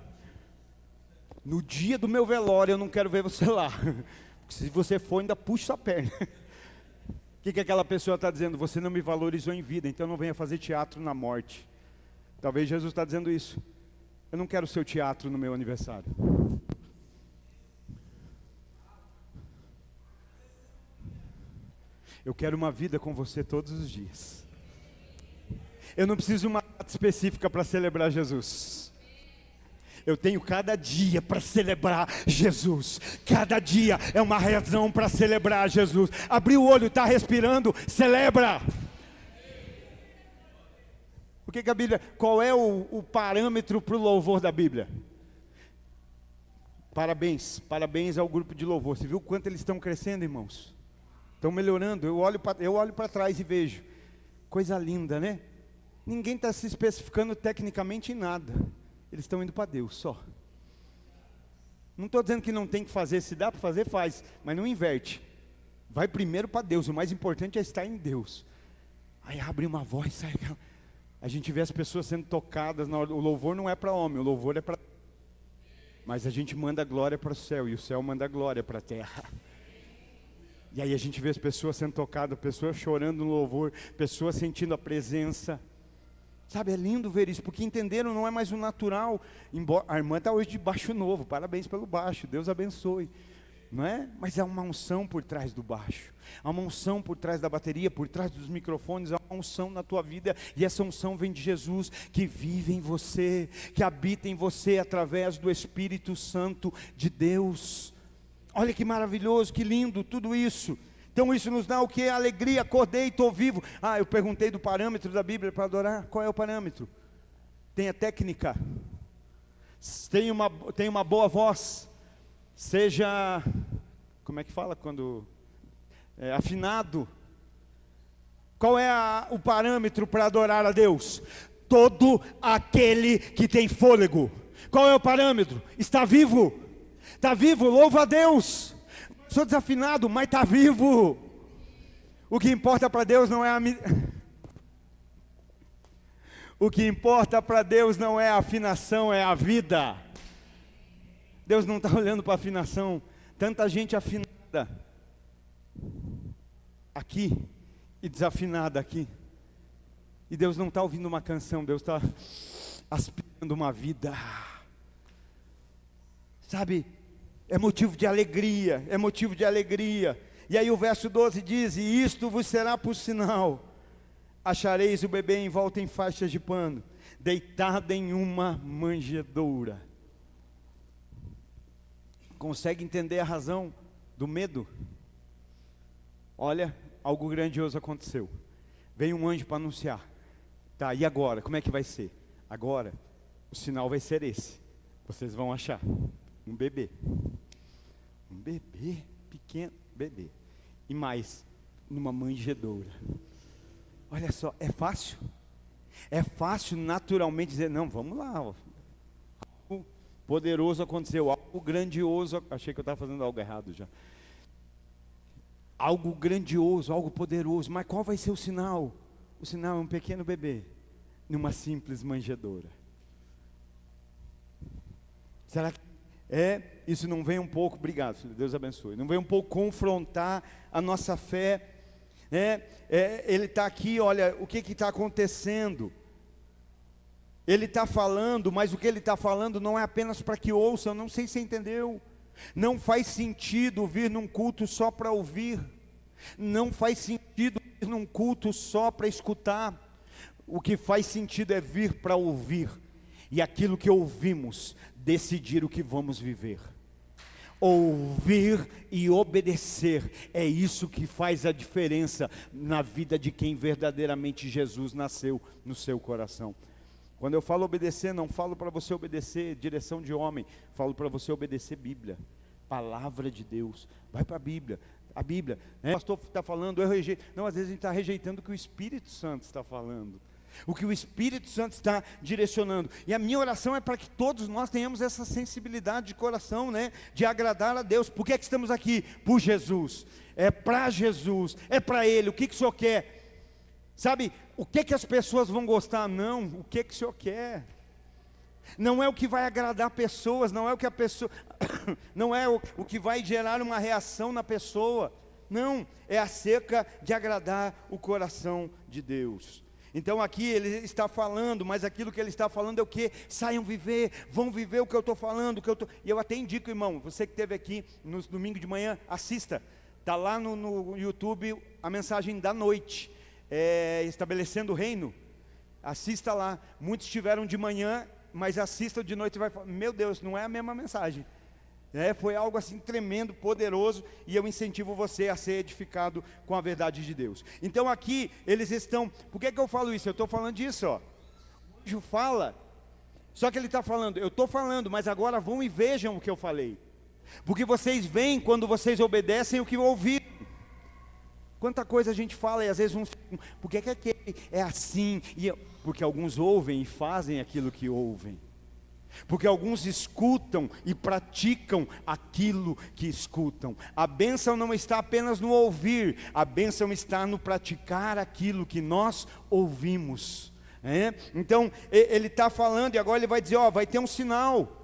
Speaker 1: No dia do meu velório eu não quero ver você lá. Porque se você for, ainda puxa a perna. O que aquela pessoa está dizendo? Você não me valorizou em vida, então não venha fazer teatro na morte. Talvez Jesus está dizendo isso. Eu não quero seu teatro no meu aniversário. Eu quero uma vida com você todos os dias. Eu não preciso de uma data específica para celebrar Jesus. Eu tenho cada dia para celebrar Jesus. Cada dia é uma razão para celebrar Jesus. Abriu o olho, está respirando, celebra. O que a Bíblia, qual é o parâmetro para o louvor da Bíblia? Parabéns ao grupo de louvor. Você viu o quanto eles estão crescendo, irmãos? Estão melhorando. Eu olho para trás e vejo. Coisa linda, né? Ninguém está se especificando tecnicamente em nada. Eles estão indo para Deus só. Não estou dizendo que não tem que fazer. Se dá para fazer, faz. Mas não inverte. Vai primeiro para Deus. O mais importante é estar em Deus. Aí abre uma voz, sai. A gente vê as pessoas sendo tocadas na hora. O louvor não é para homem, o louvor é para... Mas a gente manda glória para o céu, e o céu manda glória para a terra. E aí a gente vê as pessoas sendo tocadas, pessoas chorando no louvor, pessoas sentindo a presença. Sabe, é lindo ver isso, porque entenderam, não é mais o natural. Embora, a irmã está hoje de baixo novo, parabéns pelo baixo, Deus abençoe. Não é? Mas há uma unção por trás do baixo, há uma unção por trás da bateria, por trás dos microfones, há uma unção na tua vida, e essa unção vem de Jesus, que vive em você, que habita em você, através do Espírito Santo de Deus. Olha que maravilhoso, que lindo tudo isso. Então isso nos dá o que? Alegria, acordei, estou vivo. Eu perguntei do parâmetro da Bíblia para adorar. Qual é o parâmetro? Tenha técnica, tenha uma boa voz, seja, como é que fala quando? Afinado. Qual é o parâmetro para adorar a Deus? todo aquele que tem fôlego. Qual é o parâmetro? Está vivo. Está vivo, louva a Deus. Sou desafinado, mas está vivo. O que importa para Deus não é O que importa para Deus não é a afinação, é a vida. Deus não está olhando para a afinação. Tanta gente afinada aqui e desafinada aqui. E Deus não está ouvindo uma canção, Deus está aspirando uma vida. Sabe, é motivo de alegria, é motivo de alegria. E aí o verso 12 diz: e isto vos será por sinal: achareis o bebê envolto em faixas de pano, deitado em uma manjedoura. Consegue entender a razão do medo? Olha, algo grandioso aconteceu. Veio um anjo para anunciar. Tá, e agora? Como é que vai ser? Agora, o sinal vai ser esse. Vocês vão achar um bebê. Um bebê, pequeno, bebê. E mais, numa manjedoura. Olha só, é fácil? É fácil naturalmente dizer, não, vamos lá. Algo poderoso aconteceu, algo grandioso. Achei que eu estava fazendo algo errado já. Algo grandioso, algo poderoso. Mas qual vai ser o sinal? O sinal é um pequeno bebê, numa simples manjedoura. Será que isso não vem um pouco, obrigado filho, Deus abençoe, não vem um pouco confrontar a nossa fé? Ele está aqui, olha, o que está acontecendo? Ele está falando, mas o que ele está falando não é apenas para que ouçam, não sei se você entendeu. Não faz sentido vir num culto só para ouvir. Não faz sentido vir num culto só para escutar. O que faz sentido é vir para ouvir. E aquilo que ouvimos, decidir o que vamos viver. Ouvir e obedecer, é isso que faz a diferença na vida de quem verdadeiramente Jesus nasceu no seu coração. Quando eu falo obedecer, não falo para você obedecer direção de homem, falo para você obedecer Bíblia, palavra de Deus. Vai para a Bíblia, né? O pastor está falando, eu rejeito. Não, às vezes a gente está rejeitando o que o Espírito Santo está falando, o que o Espírito Santo está direcionando. E a minha oração é para que todos nós tenhamos essa sensibilidade de coração, né? De agradar a Deus. Por que é que estamos aqui? Por Jesus, é para Jesus, é para Ele. O que o Senhor quer? Sabe, o que as pessoas vão gostar? Não, o que o Senhor quer? Não é o que vai agradar pessoas, não é o que a pessoa, não é o que vai gerar uma reação na pessoa. Não, é acerca de agradar o coração de Deus. Então aqui ele está falando, mas aquilo que ele está falando é o que? Saiam viver, vão viver o que eu estou falando, e eu até indico, irmão, você que esteve aqui no domingo de manhã, assista, está lá no YouTube a mensagem da noite, estabelecendo o reino, assista lá. Muitos estiveram de manhã, mas assista de noite e vai falar, meu Deus, não é a mesma mensagem. Foi algo assim tremendo, poderoso, e eu incentivo você a ser edificado com a verdade de Deus. Então aqui eles estão, por que eu falo isso? Eu estou falando disso, ó. O anjo fala, só que ele está falando, eu estou falando, mas agora vão e vejam o que eu falei, porque vocês veem quando vocês obedecem o que ouviram. Quanta coisa a gente fala e às vezes uns, por que aquele é assim? Porque alguns ouvem e fazem aquilo que ouvem. Porque alguns escutam e praticam aquilo que escutam. A bênção não está apenas no ouvir, a bênção está no praticar aquilo que nós ouvimos. Então ele está falando e agora ele vai dizer, vai ter um sinal.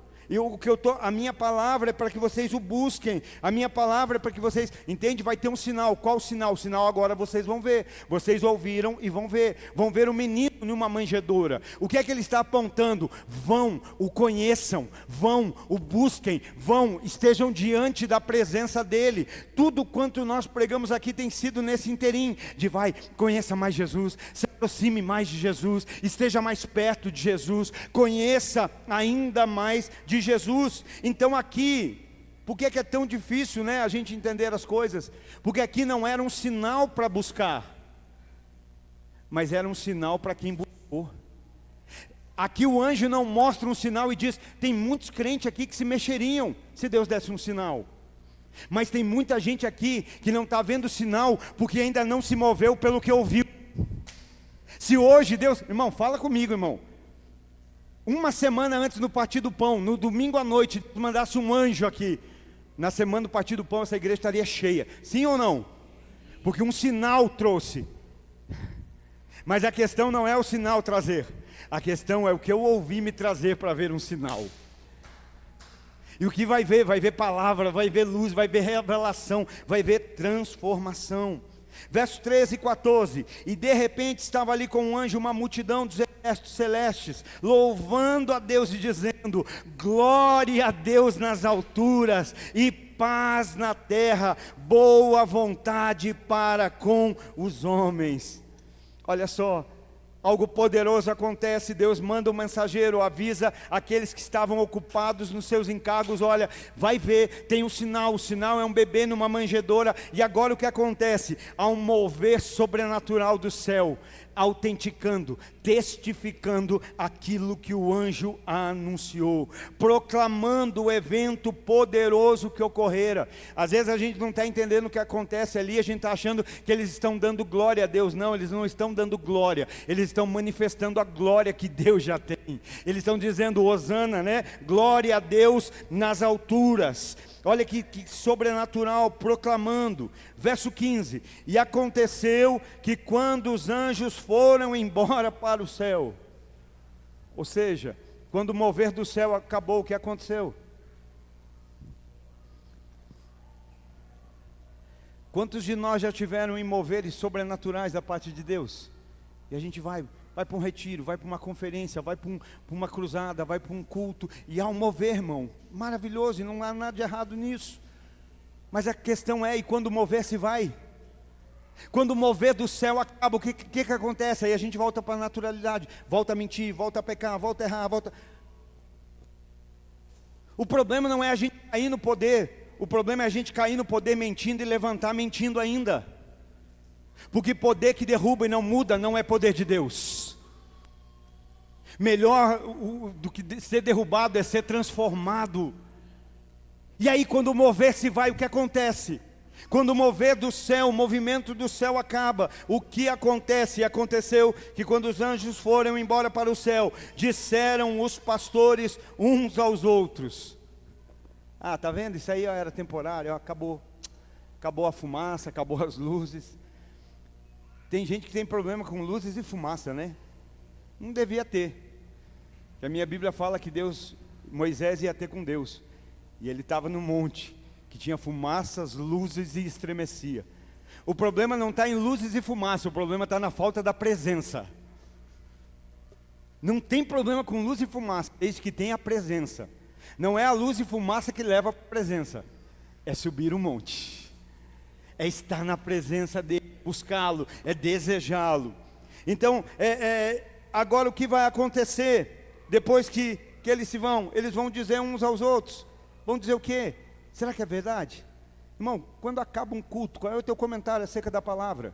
Speaker 1: A minha palavra é para que vocês o busquem. A minha palavra é para que vocês, entende? Vai ter um sinal. Qual o sinal? O sinal agora vocês vão ver. Vocês ouviram e vão ver. Vão ver o menino numa manjedoura. O que é que ele está apontando? Vão, o conheçam. Vão, o busquem. Vão, estejam diante da presença dele. Tudo quanto nós pregamos aqui tem sido nesse interim. De conheça mais Jesus. Se aproxime mais de Jesus. Esteja mais perto de Jesus. Conheça ainda mais de Jesus. Então aqui, por que é tão difícil, né, a gente entender as coisas? Porque aqui não era um sinal para buscar, mas era um sinal para quem buscou. Aqui o anjo não mostra um sinal e diz, tem muitos crentes aqui que se mexeriam se Deus desse um sinal. Mas tem muita gente aqui que não está vendo sinal, porque ainda não se moveu pelo que ouviu. Se hoje Deus, irmão, fala comigo, irmão. Uma semana antes do partir do pão, no domingo à noite, mandasse um anjo aqui, na semana do partir do pão, essa igreja estaria cheia. Sim ou não? Porque um sinal trouxe. Mas a questão não é o sinal trazer. A questão é o que eu ouvi me trazer para ver um sinal. E o que vai ver palavra, vai ver luz, vai ver revelação, vai ver transformação. Verso 13 e 14, e de repente estava ali com um anjo uma multidão dos exércitos celestes, louvando a Deus e dizendo: glória a Deus nas alturas e paz na terra, boa vontade para com os homens. Olha só, algo poderoso acontece, Deus manda um mensageiro, avisa aqueles que estavam ocupados nos seus encargos: olha, vai ver, tem um sinal, o sinal é um bebê numa manjedoura. E agora o que acontece? Há um mover sobrenatural do céu, autenticando, testificando aquilo que o anjo anunciou, proclamando o evento poderoso que ocorrera. Às vezes a gente não está entendendo o que acontece ali, a gente está achando que eles estão dando glória a Deus. Não, eles não estão dando glória, eles estão manifestando a glória que Deus já tem. Eles estão dizendo hosana, né? Glória a Deus nas alturas. Olha que sobrenatural, proclamando. Verso 15, e aconteceu que quando os anjos foram embora para o céu, ou seja, quando o mover do céu acabou, o que aconteceu? Quantos de nós já tiveram em moveres sobrenaturais da parte de Deus? E a gente vai para um retiro, vai para uma conferência, vai para uma cruzada, vai para um culto, e há um mover, irmão, maravilhoso, e não há nada de errado nisso. Mas a questão é, e quando o mover se vai? Quando o mover do céu acaba, o que acontece? Aí a gente volta para a naturalidade, volta a mentir, volta a pecar, volta a errar, volta... O problema não é a gente cair no poder, o problema é a gente cair no poder mentindo e levantar mentindo ainda. Porque poder que derruba e não muda não é poder de Deus. Melhor do que ser derrubado é ser transformado. E aí quando o mover se vai, o que acontece? Quando o mover do céu, o movimento do céu acaba, o que acontece? E aconteceu que quando os anjos foram embora para o céu, disseram os pastores uns aos outros: ah, tá vendo? Isso aí era temporário, acabou a fumaça, acabou as luzes. Tem gente que tem problema com luzes e fumaça, né? Não devia ter. A minha Bíblia fala que Moisés ia ter com Deus, e ele estava no monte, que tinha fumaças, luzes e estremecia. O problema não está em luzes e fumaça, o problema está na falta da presença. Não tem problema com luz e fumaça, desde que tenha a presença. Não é a luz e fumaça que leva a presença, é subir o monte, é estar na presença dele, buscá-lo, é desejá-lo. Então, agora o que vai acontecer? Depois que eles se vão, eles vão dizer uns aos outros, vão dizer o quê? Será que é verdade? Irmão, quando acaba um culto, qual é o teu comentário acerca da palavra?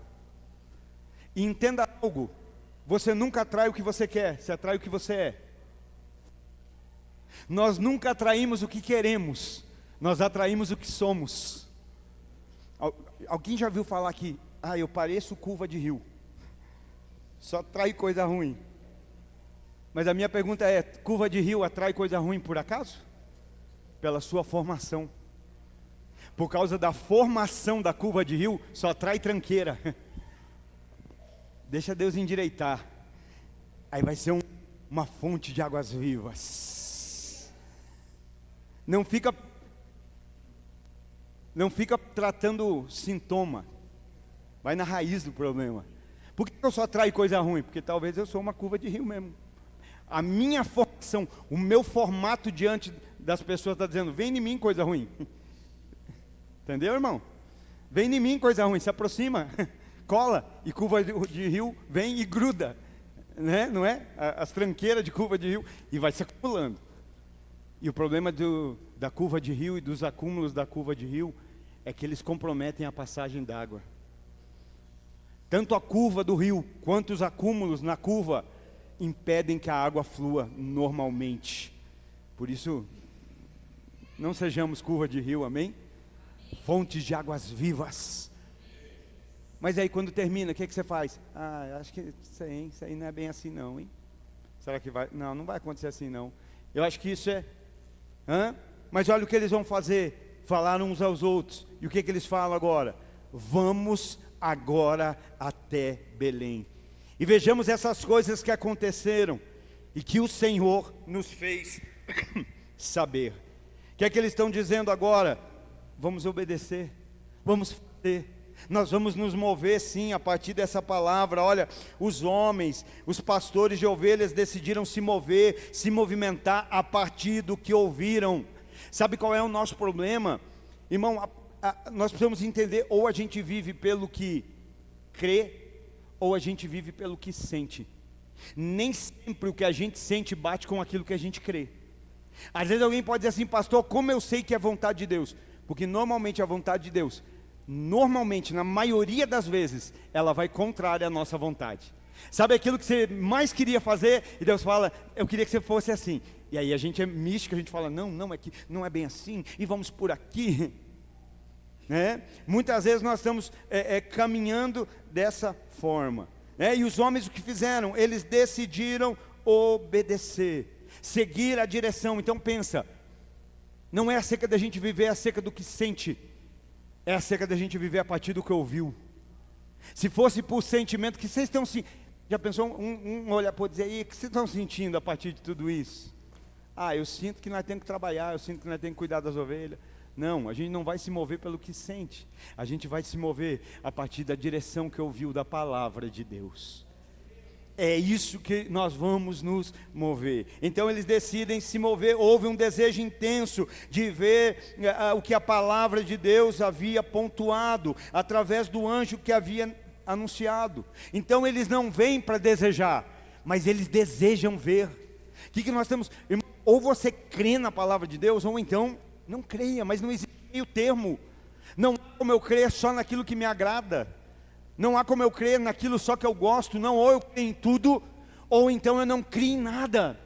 Speaker 1: E entenda algo, você nunca atrai o que você quer, você atrai o que você é. Nós nunca atraímos o que queremos, nós atraímos o que somos. Alguém já viu falar que, eu pareço curva de rio, só atrai coisa ruim? Mas a minha pergunta é, curva de rio atrai coisa ruim por acaso? Pela sua formação. Por causa da formação da curva de rio, só atrai tranqueira. Deixa Deus endireitar, aí vai ser uma fonte de águas vivas. Não fica tratando sintoma, vai na raiz do problema. Por que eu só atraio coisa ruim? Porque talvez eu sou uma curva de rio mesmo. A minha formação, o meu formato diante das pessoas está dizendo: vem em mim coisa ruim. Entendeu, irmão? Vem em mim coisa ruim, se aproxima, cola, e curva de rio vem e gruda, né? Não é? As tranqueiras de curva de rio, e vai se acumulando. E o problema da curva de rio e dos acúmulos da curva de rio é que eles comprometem a passagem d'água. Tanto a curva do rio quanto os acúmulos na curva impedem que a água flua normalmente. Por isso, não sejamos curva de rio, amém? Fontes de águas vivas. Mas aí quando termina, o que você faz? Acho que isso aí não é bem assim não, hein? Será que vai? Não, não vai acontecer assim não. Eu acho que isso é... Mas olha o que eles vão fazer. Falaram uns aos outros. E o que eles falam agora? Vamos agora até Belém. E vejamos essas coisas que aconteceram e que o Senhor nos fez saber. O que é que eles estão dizendo agora? Vamos obedecer, vamos fazer. Nós vamos nos mover sim a partir dessa palavra. Olha, os homens, os pastores de ovelhas decidiram se mover, se movimentar a partir do que ouviram. Sabe qual é o nosso problema? Irmão, nós precisamos entender, ou a gente vive pelo que crê, ou a gente vive pelo que sente. Nem sempre o que a gente sente bate com aquilo que a gente crê. Às vezes alguém pode dizer assim: pastor, como eu sei que é vontade de Deus? Porque normalmente a vontade de Deus, na maioria das vezes, ela vai contrária à nossa vontade. Sabe aquilo que você mais queria fazer, e Deus fala: eu queria que você fosse assim. E aí a gente é místico, a gente fala: não, é que não é bem assim, e vamos por aqui. Muitas vezes nós estamos caminhando dessa forma. E os homens o que fizeram? Eles decidiram obedecer, seguir a direção. Então pensa, não é acerca da gente viver, é acerca do que sente. É acerca da gente viver a partir do que ouviu. Se fosse por sentimento, que vocês estão se... Já pensou um olhar para dizer: aí, o que vocês estão sentindo a partir de tudo isso? Eu sinto que nós temos que trabalhar, eu sinto que nós temos que cuidar das ovelhas. Não, a gente não vai se mover pelo que sente. A gente vai se mover a partir da direção que ouviu da palavra de Deus. É isso que nós vamos nos mover. Então eles decidem se mover. Houve um desejo intenso de ver o que a palavra de Deus havia pontuado através do anjo que havia anunciado. Então eles não vêm para desejar, mas eles desejam ver. O que nós temos? Ou você crê na palavra de Deus, ou então não creia. Mas não existe meio termo. Não há como eu crer só naquilo que me agrada. Não há como eu crer naquilo só que eu gosto. Não, ou eu creio em tudo, ou então eu não creio em nada.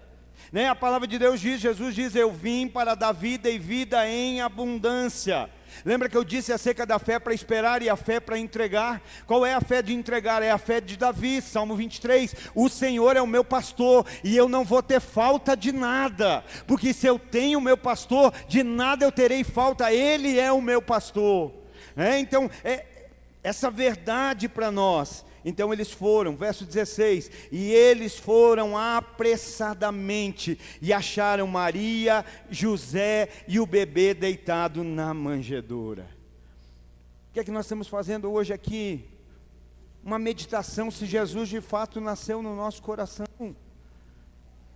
Speaker 1: A palavra de Deus diz, Jesus diz: eu vim para dar vida e vida em abundância. Lembra que eu disse acerca da fé para esperar e a fé para entregar? Qual é a fé de entregar? É a fé de Davi, Salmo 23. O Senhor é o meu pastor e eu não vou ter falta de nada, porque se eu tenho o meu pastor, de nada eu terei falta. Ele é o meu pastor. Então, essa verdade para nós. Então eles foram, verso 16, e eles foram apressadamente e acharam Maria, José e o bebê deitado na manjedoura. O que é que nós estamos fazendo hoje aqui? Uma meditação se Jesus de fato nasceu no nosso coração.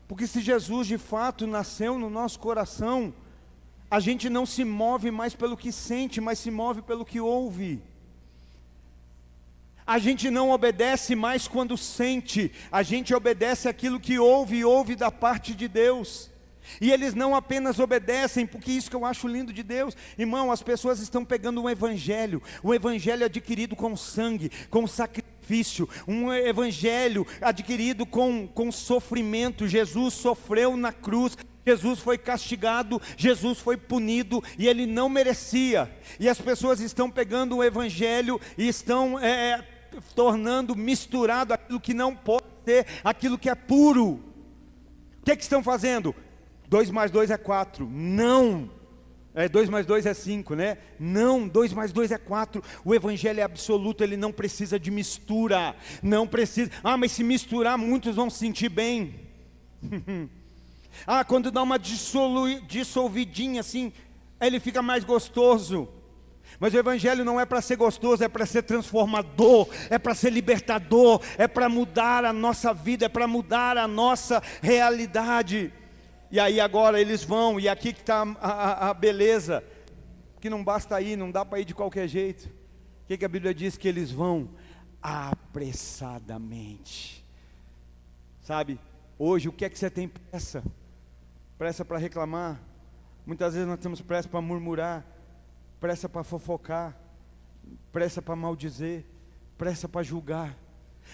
Speaker 1: Porque se Jesus de fato nasceu no nosso coração, a gente não se move mais pelo que sente, mas se move pelo que ouve. A gente não obedece mais quando sente, a gente obedece aquilo que ouve e ouve da parte de Deus. E eles não apenas obedecem, porque isso que eu acho lindo de Deus, irmão, as pessoas estão pegando um evangelho adquirido com sangue, com sacrifício, um evangelho adquirido com sofrimento. Jesus sofreu na cruz, Jesus foi castigado, Jesus foi punido e ele não merecia. E as pessoas estão pegando o evangelho e estão tornando misturado aquilo que não pode ser, aquilo que é puro. O que estão fazendo? 2 mais 2 é 4, não. 2 mais 2 é 5, né? Não, 2 mais 2 é 4. O evangelho é absoluto, ele não precisa de mistura. Não precisa. Mas se misturar, muitos vão se sentir bem. Quando dá uma dissolvidinha assim, ele fica mais gostoso. Mas o evangelho não é para ser gostoso, é para ser transformador, é para ser libertador, é para mudar a nossa vida, é para mudar a nossa realidade. E aí agora eles vão, e aqui que está a beleza, que não basta ir, não dá para ir de qualquer jeito. O que a Bíblia diz? Que eles vão apressadamente. Sabe, hoje o que é que você tem pressa? Pressa para reclamar. Muitas vezes nós temos pressa para murmurar, pressa para fofocar, pressa para maldizer, pressa para julgar.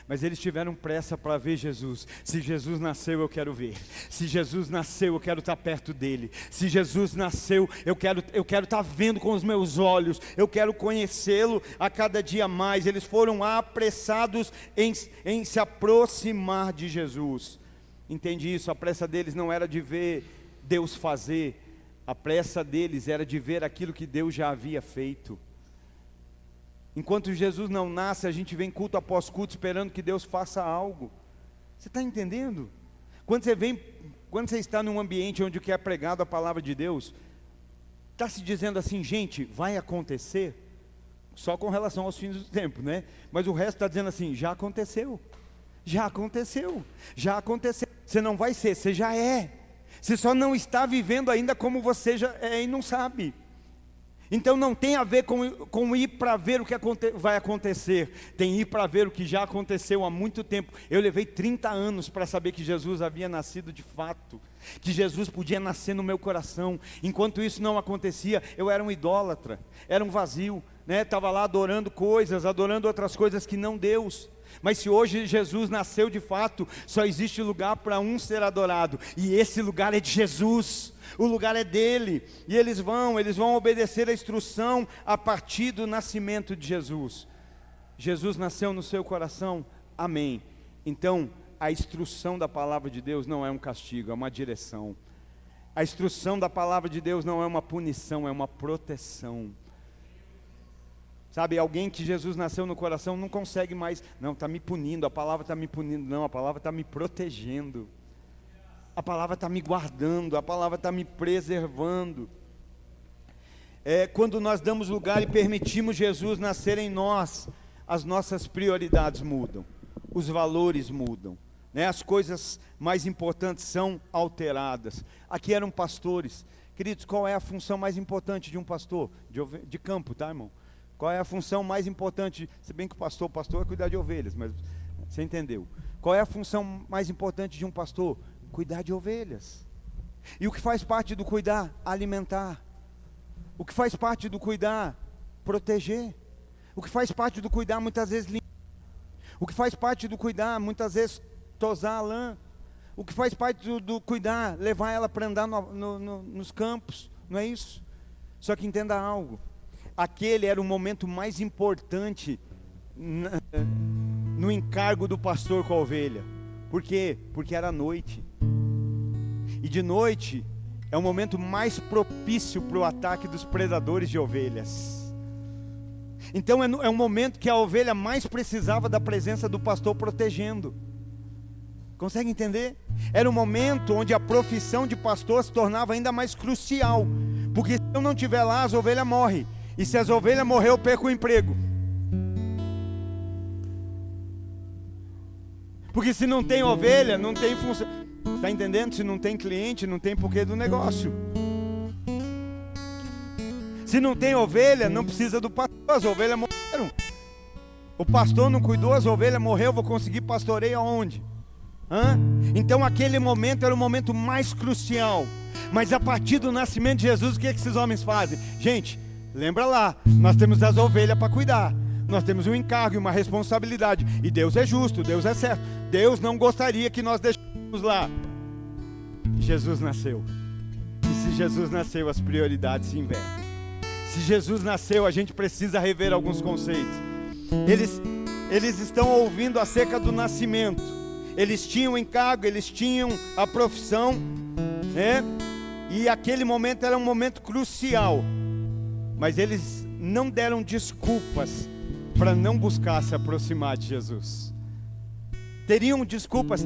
Speaker 1: Mas eles tiveram pressa para ver Jesus. Se Jesus nasceu, eu quero ver. Se Jesus nasceu, eu quero estar perto dele. Se Jesus nasceu, eu quero estar vendo com os meus olhos. Eu quero conhecê-lo a cada dia mais. Eles foram apressados em se aproximar de Jesus. Entende isso? A pressa deles não era de ver Deus fazer. A pressa deles era de ver aquilo que Deus já havia feito. Enquanto Jesus não nasce, a gente vem culto após culto esperando que Deus faça algo. Você está entendendo? Quando você está num ambiente onde é pregado a palavra de Deus, está se dizendo assim, gente, vai acontecer? Só com relação aos fins do tempo, né? Mas o resto está dizendo assim, já aconteceu. Já aconteceu. Já aconteceu. Você não vai ser, você já é. Você só não está vivendo ainda como você já é e não sabe. Então não tem a ver com ir para ver o que vai acontecer. Tem ir para ver o que já aconteceu há muito tempo. Eu levei 30 anos para saber que Jesus havia nascido de fato, que Jesus podia nascer no meu coração. Enquanto isso não acontecia, eu era um idólatra, era um vazio, né? Estava lá adorando coisas, adorando outras coisas que não Deus. Mas se hoje Jesus nasceu de fato, só existe lugar para um ser adorado, e esse lugar é de Jesus, o lugar é dele, e eles vão obedecer a instrução a partir do nascimento de Jesus. Jesus nasceu no seu coração, amém. Então, a instrução da palavra de Deus não é um castigo, é uma direção. A instrução da palavra de Deus não é uma punição, é uma proteção. Sabe, alguém que Jesus nasceu no coração não consegue mais, não, está me punindo, a palavra está me punindo, não, a palavra está me protegendo, a palavra está me guardando, a palavra está me preservando. Quando nós damos lugar e permitimos Jesus nascer em nós, as nossas prioridades mudam, os valores mudam, né? As coisas mais importantes são alteradas. Aqui eram pastores, queridos, qual é a função mais importante de um pastor? De campo, tá, irmão? Qual é a função mais importante? Se bem que o pastor é cuidar de ovelhas, mas você entendeu. Qual é a função mais importante de um pastor? Cuidar de ovelhas. E o que faz parte do cuidar? Alimentar. O que faz parte do cuidar? Proteger. O que faz parte do cuidar? Muitas vezes limpar. O que faz parte do cuidar? Muitas vezes tosar a lã. O que faz parte do cuidar? Levar ela para andar nos campos. Não é isso? Só que entenda algo. Aquele era o momento mais importante no encargo do pastor com a ovelha. Por quê? Porque era noite. E de noite é o momento mais propício para o ataque dos predadores de ovelhas. Então é um momento que a ovelha mais precisava da presença do pastor protegendo. Consegue entender? Era um momento onde a profissão de pastor se tornava ainda mais crucial. Porque se eu não estiver lá, as ovelhas morrem. E se as ovelhas morrer, eu perco o emprego. Porque se não tem ovelha, não tem função. Está entendendo? Se não tem cliente, não tem porquê do negócio. Se não tem ovelha, não precisa do pastor. As ovelhas morreram. O pastor não cuidou, as ovelhas morreram. Vou conseguir pastoreio aonde? Então aquele momento era o momento mais crucial. Mas a partir do nascimento de Jesus, o que esses homens fazem? Gente, lembra lá, nós temos as ovelhas para cuidar. Nós temos um encargo e uma responsabilidade. E Deus é justo, Deus é certo. Deus não gostaria que nós deixássemos lá. Jesus nasceu. E se Jesus nasceu, as prioridades se invertem. Se Jesus nasceu, a gente precisa rever alguns conceitos. Eles estão ouvindo acerca do nascimento. Eles tinham o encargo, eles tinham a profissão, né? E aquele momento era um momento crucial. Mas eles não deram desculpas para não buscar se aproximar de Jesus. Teriam desculpas,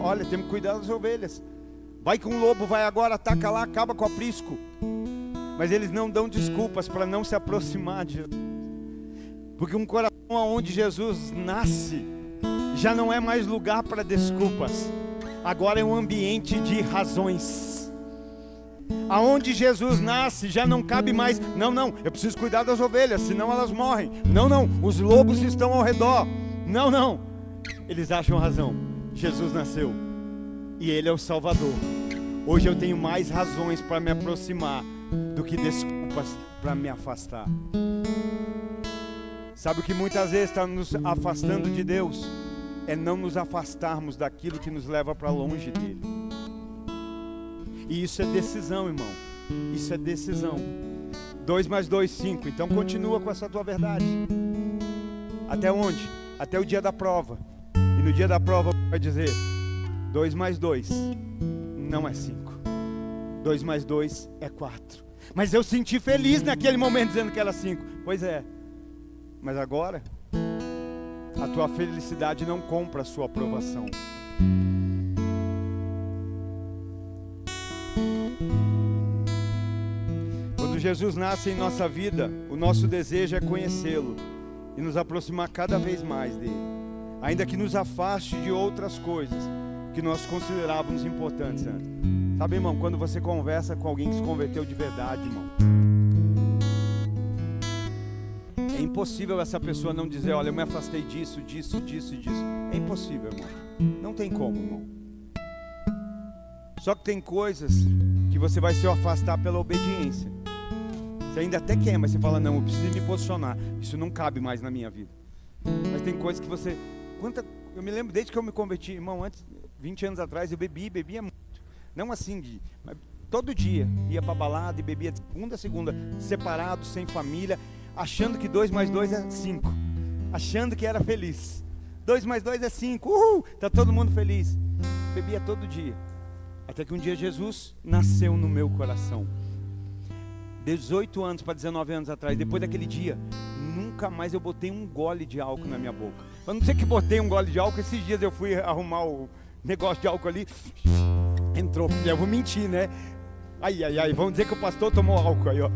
Speaker 1: olha, temos que cuidar das ovelhas. Vai que um lobo vai agora, ataca lá, acaba com o aprisco. Mas eles não dão desculpas para não se aproximar de Jesus. Porque um coração onde Jesus nasce, já não é mais lugar para desculpas. Agora é um ambiente de razões. Aonde Jesus nasce já não cabe mais. Não, eu preciso cuidar das ovelhas, senão elas morrem. Não, os lobos estão ao redor. Não, eles acham razão. Jesus nasceu e Ele é o Salvador. Hoje eu tenho mais razões para me aproximar do que desculpas para me afastar. Sabe o que muitas vezes está nos afastando de Deus? é não nos afastarmos daquilo que nos leva para longe dele. E isso é decisão, irmão. Isso é decisão. 2 mais 2, 5. Então continua com essa tua verdade. Até onde? Até o dia da prova. E no dia da prova vai dizer: 2 mais 2 não é 5. 2 mais 2 é 4. Mas eu senti feliz naquele momento dizendo que era 5. Pois é. Mas agora, a tua felicidade não compra a sua aprovação. Quando Jesus nasce em nossa vida, o nosso desejo é conhecê-lo e nos aproximar cada vez mais dele, ainda que nos afaste de outras coisas que nós considerávamos importantes antes. Sabe, irmão, quando você conversa com alguém que se converteu de verdade, irmão, é impossível essa pessoa não dizer: olha, eu me afastei disso. É impossível, irmão. Não tem como, irmão. Só que tem coisas que você vai se afastar pela obediência. Você ainda até quer, mas você fala: não, eu preciso me posicionar. Isso não cabe mais na minha vida. Mas tem coisas que você... Eu me lembro desde que eu me converti, irmão, antes, 20 anos atrás, eu bebia muito. Não assim, mas todo dia ia pra balada e bebia de segunda a segunda, separado, sem família, achando que 2 mais 2 é 5, achando que era feliz. 2 mais 2 é 5, tá todo mundo feliz. Bebia todo dia, até que um dia Jesus nasceu no meu coração. 18 anos para 19 anos atrás, depois daquele dia, nunca mais eu botei um gole de álcool na minha boca. Eu não sei que botei um gole de álcool, esses dias eu fui arrumar o negócio de álcool ali, entrou, porque eu vou mentir, né? Ai, vamos dizer que o pastor tomou álcool aí, ó.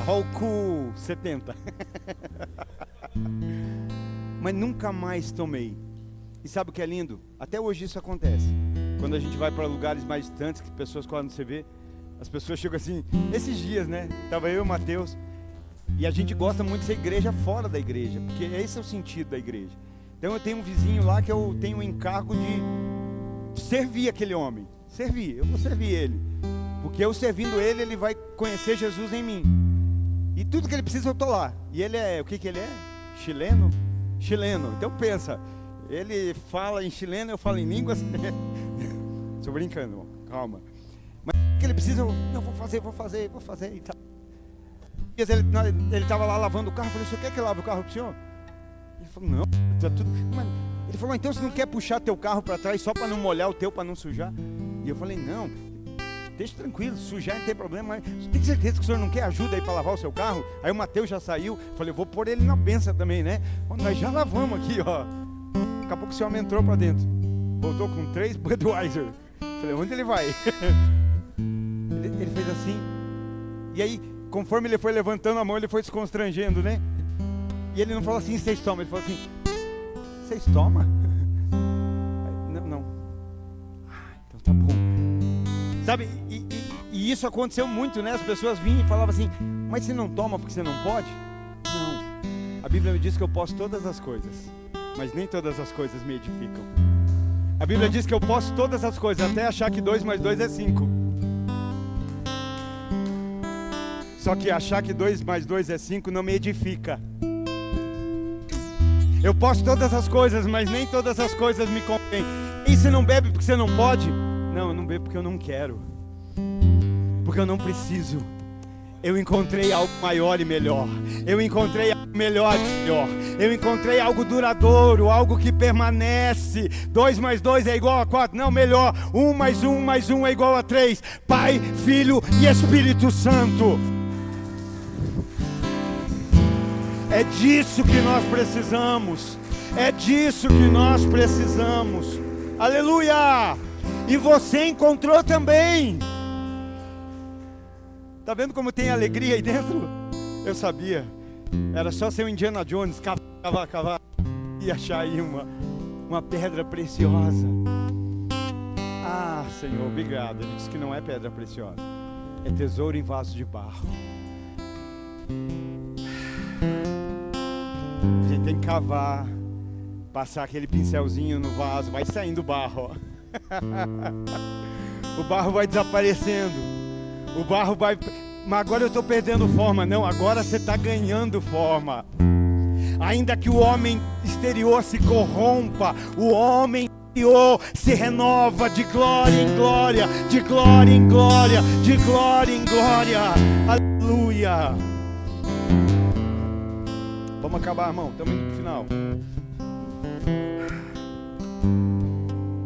Speaker 1: Álcool 70. Mas nunca mais tomei. E sabe o que é lindo? Até hoje isso acontece. Quando a gente vai para lugares mais distantes, que pessoas colam no CV, as pessoas chegam assim, esses dias, né? Tava eu e o Mateus, e a gente gosta muito de ser igreja fora da igreja, porque esse é o sentido da igreja. Então eu tenho um vizinho lá que eu tenho o encargo de servir aquele homem. Eu vou servir ele, porque eu servindo ele, ele vai conhecer Jesus em mim. E tudo que ele precisa eu tô lá. E ele é, o que ele é? Chileno. Então pensa, ele fala em chileno, eu falo em línguas. Estou brincando, calma. Mas o que ele precisa, eu vou fazer e tal. Ele estava lá lavando o carro, eu falei: o senhor quer que eu lave o carro pro senhor? Ele falou: não, tá tudo. Ele falou: então você não quer puxar teu carro para trás só para não molhar o teu, para não sujar? E eu falei: não, deixa tranquilo, sujar não tem problema. Você tem certeza que o senhor não quer ajuda aí para lavar o seu carro? Aí o Mateus já saiu, falei: eu vou pôr ele na benção também, né? Nós já lavamos aqui, ó. Daqui a pouco o senhor entrou para dentro, voltou com 3 Budweiser. Falei: onde ele vai? Ele fez assim. E aí, conforme ele foi levantando a mão, ele foi se constrangendo, né? E ele não falou assim: vocês tomam. Ele falou assim: vocês tomam? Não. Então tá bom. Sabe, e isso aconteceu muito, né? As pessoas vinham e falavam assim: mas você não toma porque você não pode? Não. A Bíblia me diz que eu posso todas as coisas, mas nem todas as coisas me edificam. A Bíblia diz que eu posso todas as coisas, até achar que 2 mais 2 é 5. Só que achar que 2 mais 2 é 5 não me edifica. Eu posso todas as coisas, mas nem todas as coisas me convêm. E você não bebe porque você não pode? Não, eu não bebo porque eu não quero, porque eu não preciso. Eu encontrei algo maior e melhor. Eu encontrei algo melhor e melhor. Eu encontrei algo duradouro, algo que permanece. 2 mais 2 é igual a 4. Não, melhor. 1 mais 1 mais 1 é igual a 3. Pai, Filho e Espírito Santo. É disso que nós precisamos. É disso que nós precisamos. Aleluia! E você encontrou também. Tá vendo como tem alegria aí dentro? Eu sabia. Era só ser o Indiana Jones, cavar e achar aí uma pedra preciosa. Ah, Senhor, obrigado. Ele disse que não é pedra preciosa, é tesouro em vaso de barro. A gente tem que cavar, passar aquele pincelzinho no vaso, vai saindo barro, ó. O barro vai desaparecendo. O barro vai... Mas agora eu estou perdendo forma. Não, agora você está ganhando forma. Ainda que o homem exterior se corrompa, o homem interior se renova de glória em glória, de glória em glória, de glória em glória. Aleluia. Vamos acabar, irmão, estamos indo para o final.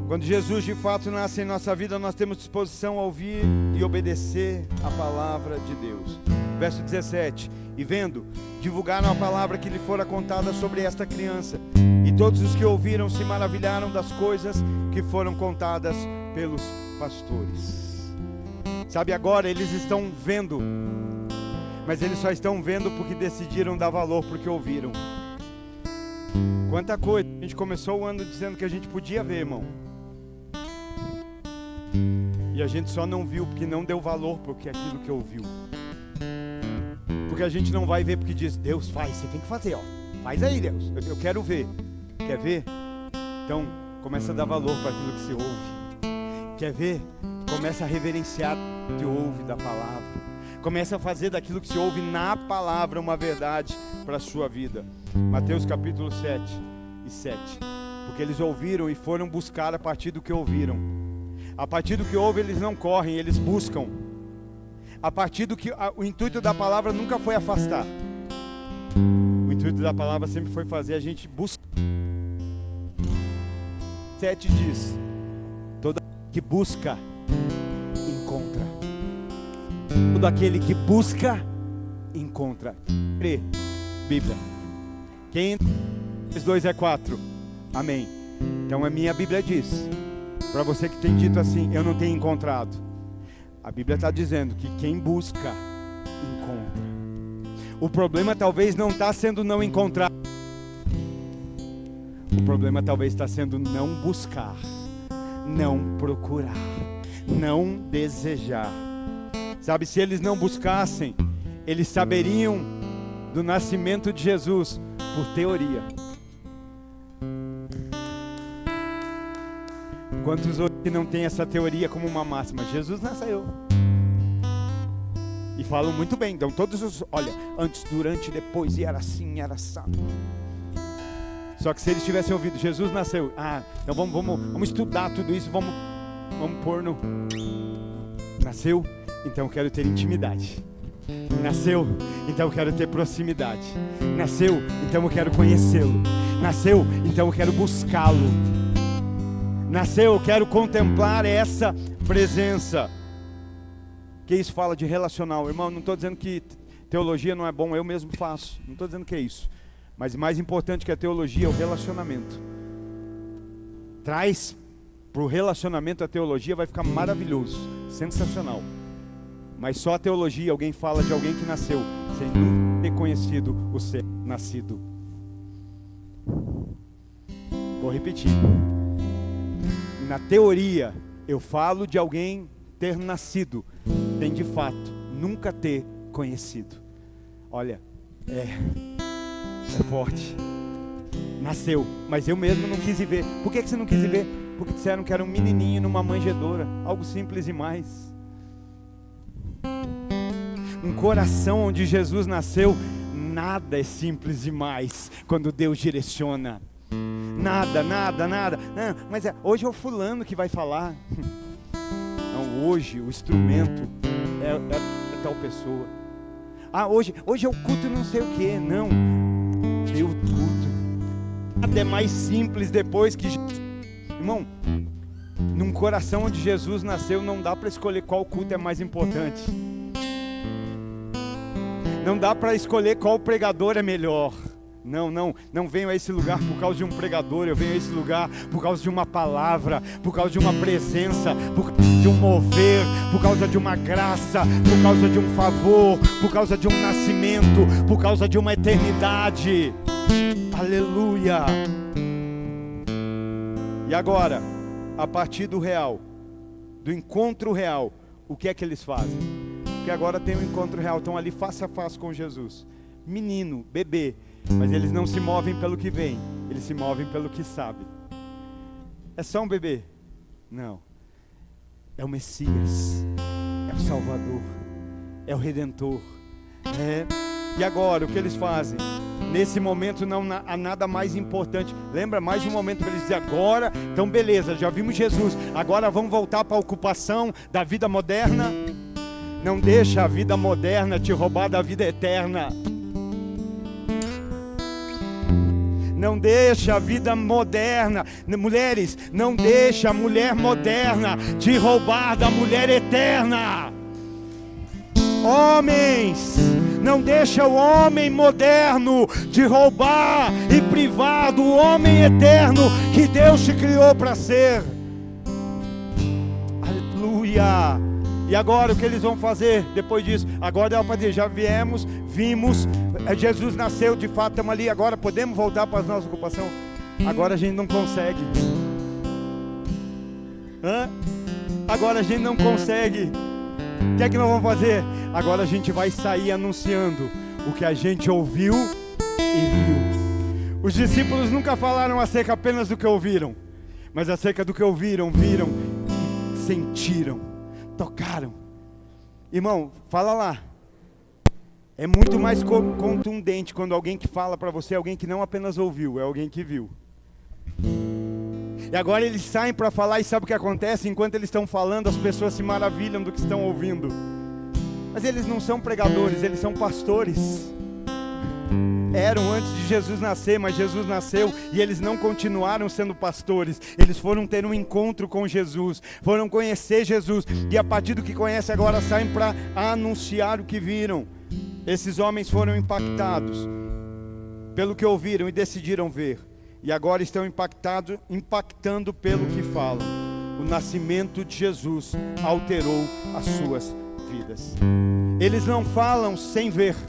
Speaker 1: Quando Jesus de fato nasce em nossa vida, nós temos disposição a ouvir e obedecer a palavra de Deus. Verso 17: e vendo, divulgaram a palavra que lhe fora contada sobre esta criança, e todos os que ouviram se maravilharam das coisas que foram contadas pelos pastores. Sabe, agora eles estão vendo, mas eles só estão vendo porque decidiram dar valor porque ouviram. Quanta coisa, a gente começou o ano dizendo que a gente podia ver, irmão, e a gente só não viu porque não deu valor porque aquilo que ouviu. Porque a gente não vai ver porque diz: Deus faz, você tem que fazer, ó. Faz aí, Deus, eu quero ver. Quer ver? Então começa a dar valor para aquilo que se ouve. Quer ver? Começa a reverenciar o que ouve da palavra. Começa a fazer daquilo que se ouve na palavra uma verdade para a sua vida. Mateus capítulo 7 e 7. Porque eles ouviram e foram buscar a partir do que ouviram. A partir do que ouvem, eles não correm, eles buscam. A partir do que o intuito da palavra nunca foi afastar. O intuito da palavra sempre foi fazer a gente buscar. 7 diz: todo aquele que busca, encontra. Todo aquele que busca, encontra. Crê, Bíblia. Quem 2 é 4. Amém. Então a minha Bíblia diz, para você que tem dito assim: eu não tenho encontrado, a Bíblia está dizendo que quem busca, encontra. O problema talvez não está sendo não encontrar. O problema talvez está sendo não buscar, não procurar, não desejar. Sabe, se eles não buscassem, eles saberiam do nascimento de Jesus por teoria. Quantos hoje não têm essa teoria como uma máxima? Jesus nasceu. E falam muito bem, então todos os, olha, antes, durante, depois, e era assim, era assado. Só que se eles tivessem ouvido, Jesus nasceu, então vamos estudar tudo isso, vamos pôr no... Nasceu, então eu quero ter intimidade. Nasceu, então eu quero ter proximidade. Nasceu, então eu quero conhecê-lo. Nasceu, então eu quero buscá-lo. Nasceu, eu quero contemplar essa presença. Que isso fala de relacional. Irmão, não estou dizendo que teologia não é bom, eu mesmo faço. Não estou dizendo que é isso. Mas mais importante que a teologia é o relacionamento. Traz para o relacionamento a teologia, vai ficar maravilhoso, sensacional. Mas só a teologia, alguém fala de alguém que nasceu sem nunca ter conhecido o ser nascido. Vou repetir. Na teoria, eu falo de alguém ter nascido sem de fato nunca ter conhecido. Olha, é forte. Nasceu, mas eu mesmo não quis ir ver. Por que você não quis ir ver? Porque disseram que era um menininho numa manjedoura, algo simples demais. Um coração onde Jesus nasceu, nada é simples demais quando Deus direciona. Nada. Não, mas hoje é o fulano que vai falar. Não, hoje o instrumento é tal pessoa. Hoje é o culto não sei o que. Não, é o culto. Nada é mais simples depois que... Irmão, num coração onde Jesus nasceu, não dá para escolher qual culto é mais importante. Não dá para escolher qual pregador é melhor. Não venho a esse lugar por causa de um pregador, eu venho a esse lugar por causa de uma palavra, por causa de uma presença, por causa de um mover, por causa de uma graça, por causa de um favor, por causa de um nascimento, por causa de uma eternidade. Aleluia! E agora, a partir do real, do encontro real, o que é que eles fazem? Porque agora tem um encontro real, estão ali face a face com Jesus. Menino, bebê. Mas eles não se movem pelo que vem, eles se movem pelo que sabem. É só um bebê? Não. É o Messias, é o Salvador, é o Redentor. E agora, o que eles fazem? Nesse momento não há nada mais importante. Lembra, mais um momento para eles dizer agora, então beleza, já vimos Jesus, agora vamos voltar para a ocupação da vida moderna. Não deixa a vida moderna te roubar da vida eterna. Não deixa a vida moderna, mulheres, não deixa a mulher moderna te roubar da mulher eterna. Homens, não deixa o homem moderno te roubar e privar do homem eterno que Deus te criou para ser. Aleluia. E agora o que eles vão fazer depois disso? Agora é para dizer, já vimos, Jesus nasceu, de fato estamos ali, agora podemos voltar para a nossa ocupação? Agora a gente não consegue. Agora a gente não consegue. O que é que nós vamos fazer? Agora a gente vai sair anunciando o que a gente ouviu e viu. Os discípulos nunca falaram acerca apenas do que ouviram, mas acerca do que ouviram, viram, sentiram, tocaram. Irmão, fala lá. É muito mais contundente quando alguém que fala para você é alguém que não apenas ouviu, é alguém que viu. E agora eles saem para falar e sabe o que acontece? Enquanto eles estão falando, as pessoas se maravilham do que estão ouvindo. Mas eles não são pregadores, eles são pastores. Eram antes de Jesus nascer, mas Jesus nasceu e eles não continuaram sendo pastores. Eles foram ter um encontro com Jesus, foram conhecer Jesus. E a partir do que conhecem agora saem para anunciar o que viram. Esses homens foram impactados pelo que ouviram e decidiram ver. E agora estão impactando pelo que falam. O nascimento de Jesus alterou as suas vidas. Eles não falam sem ver.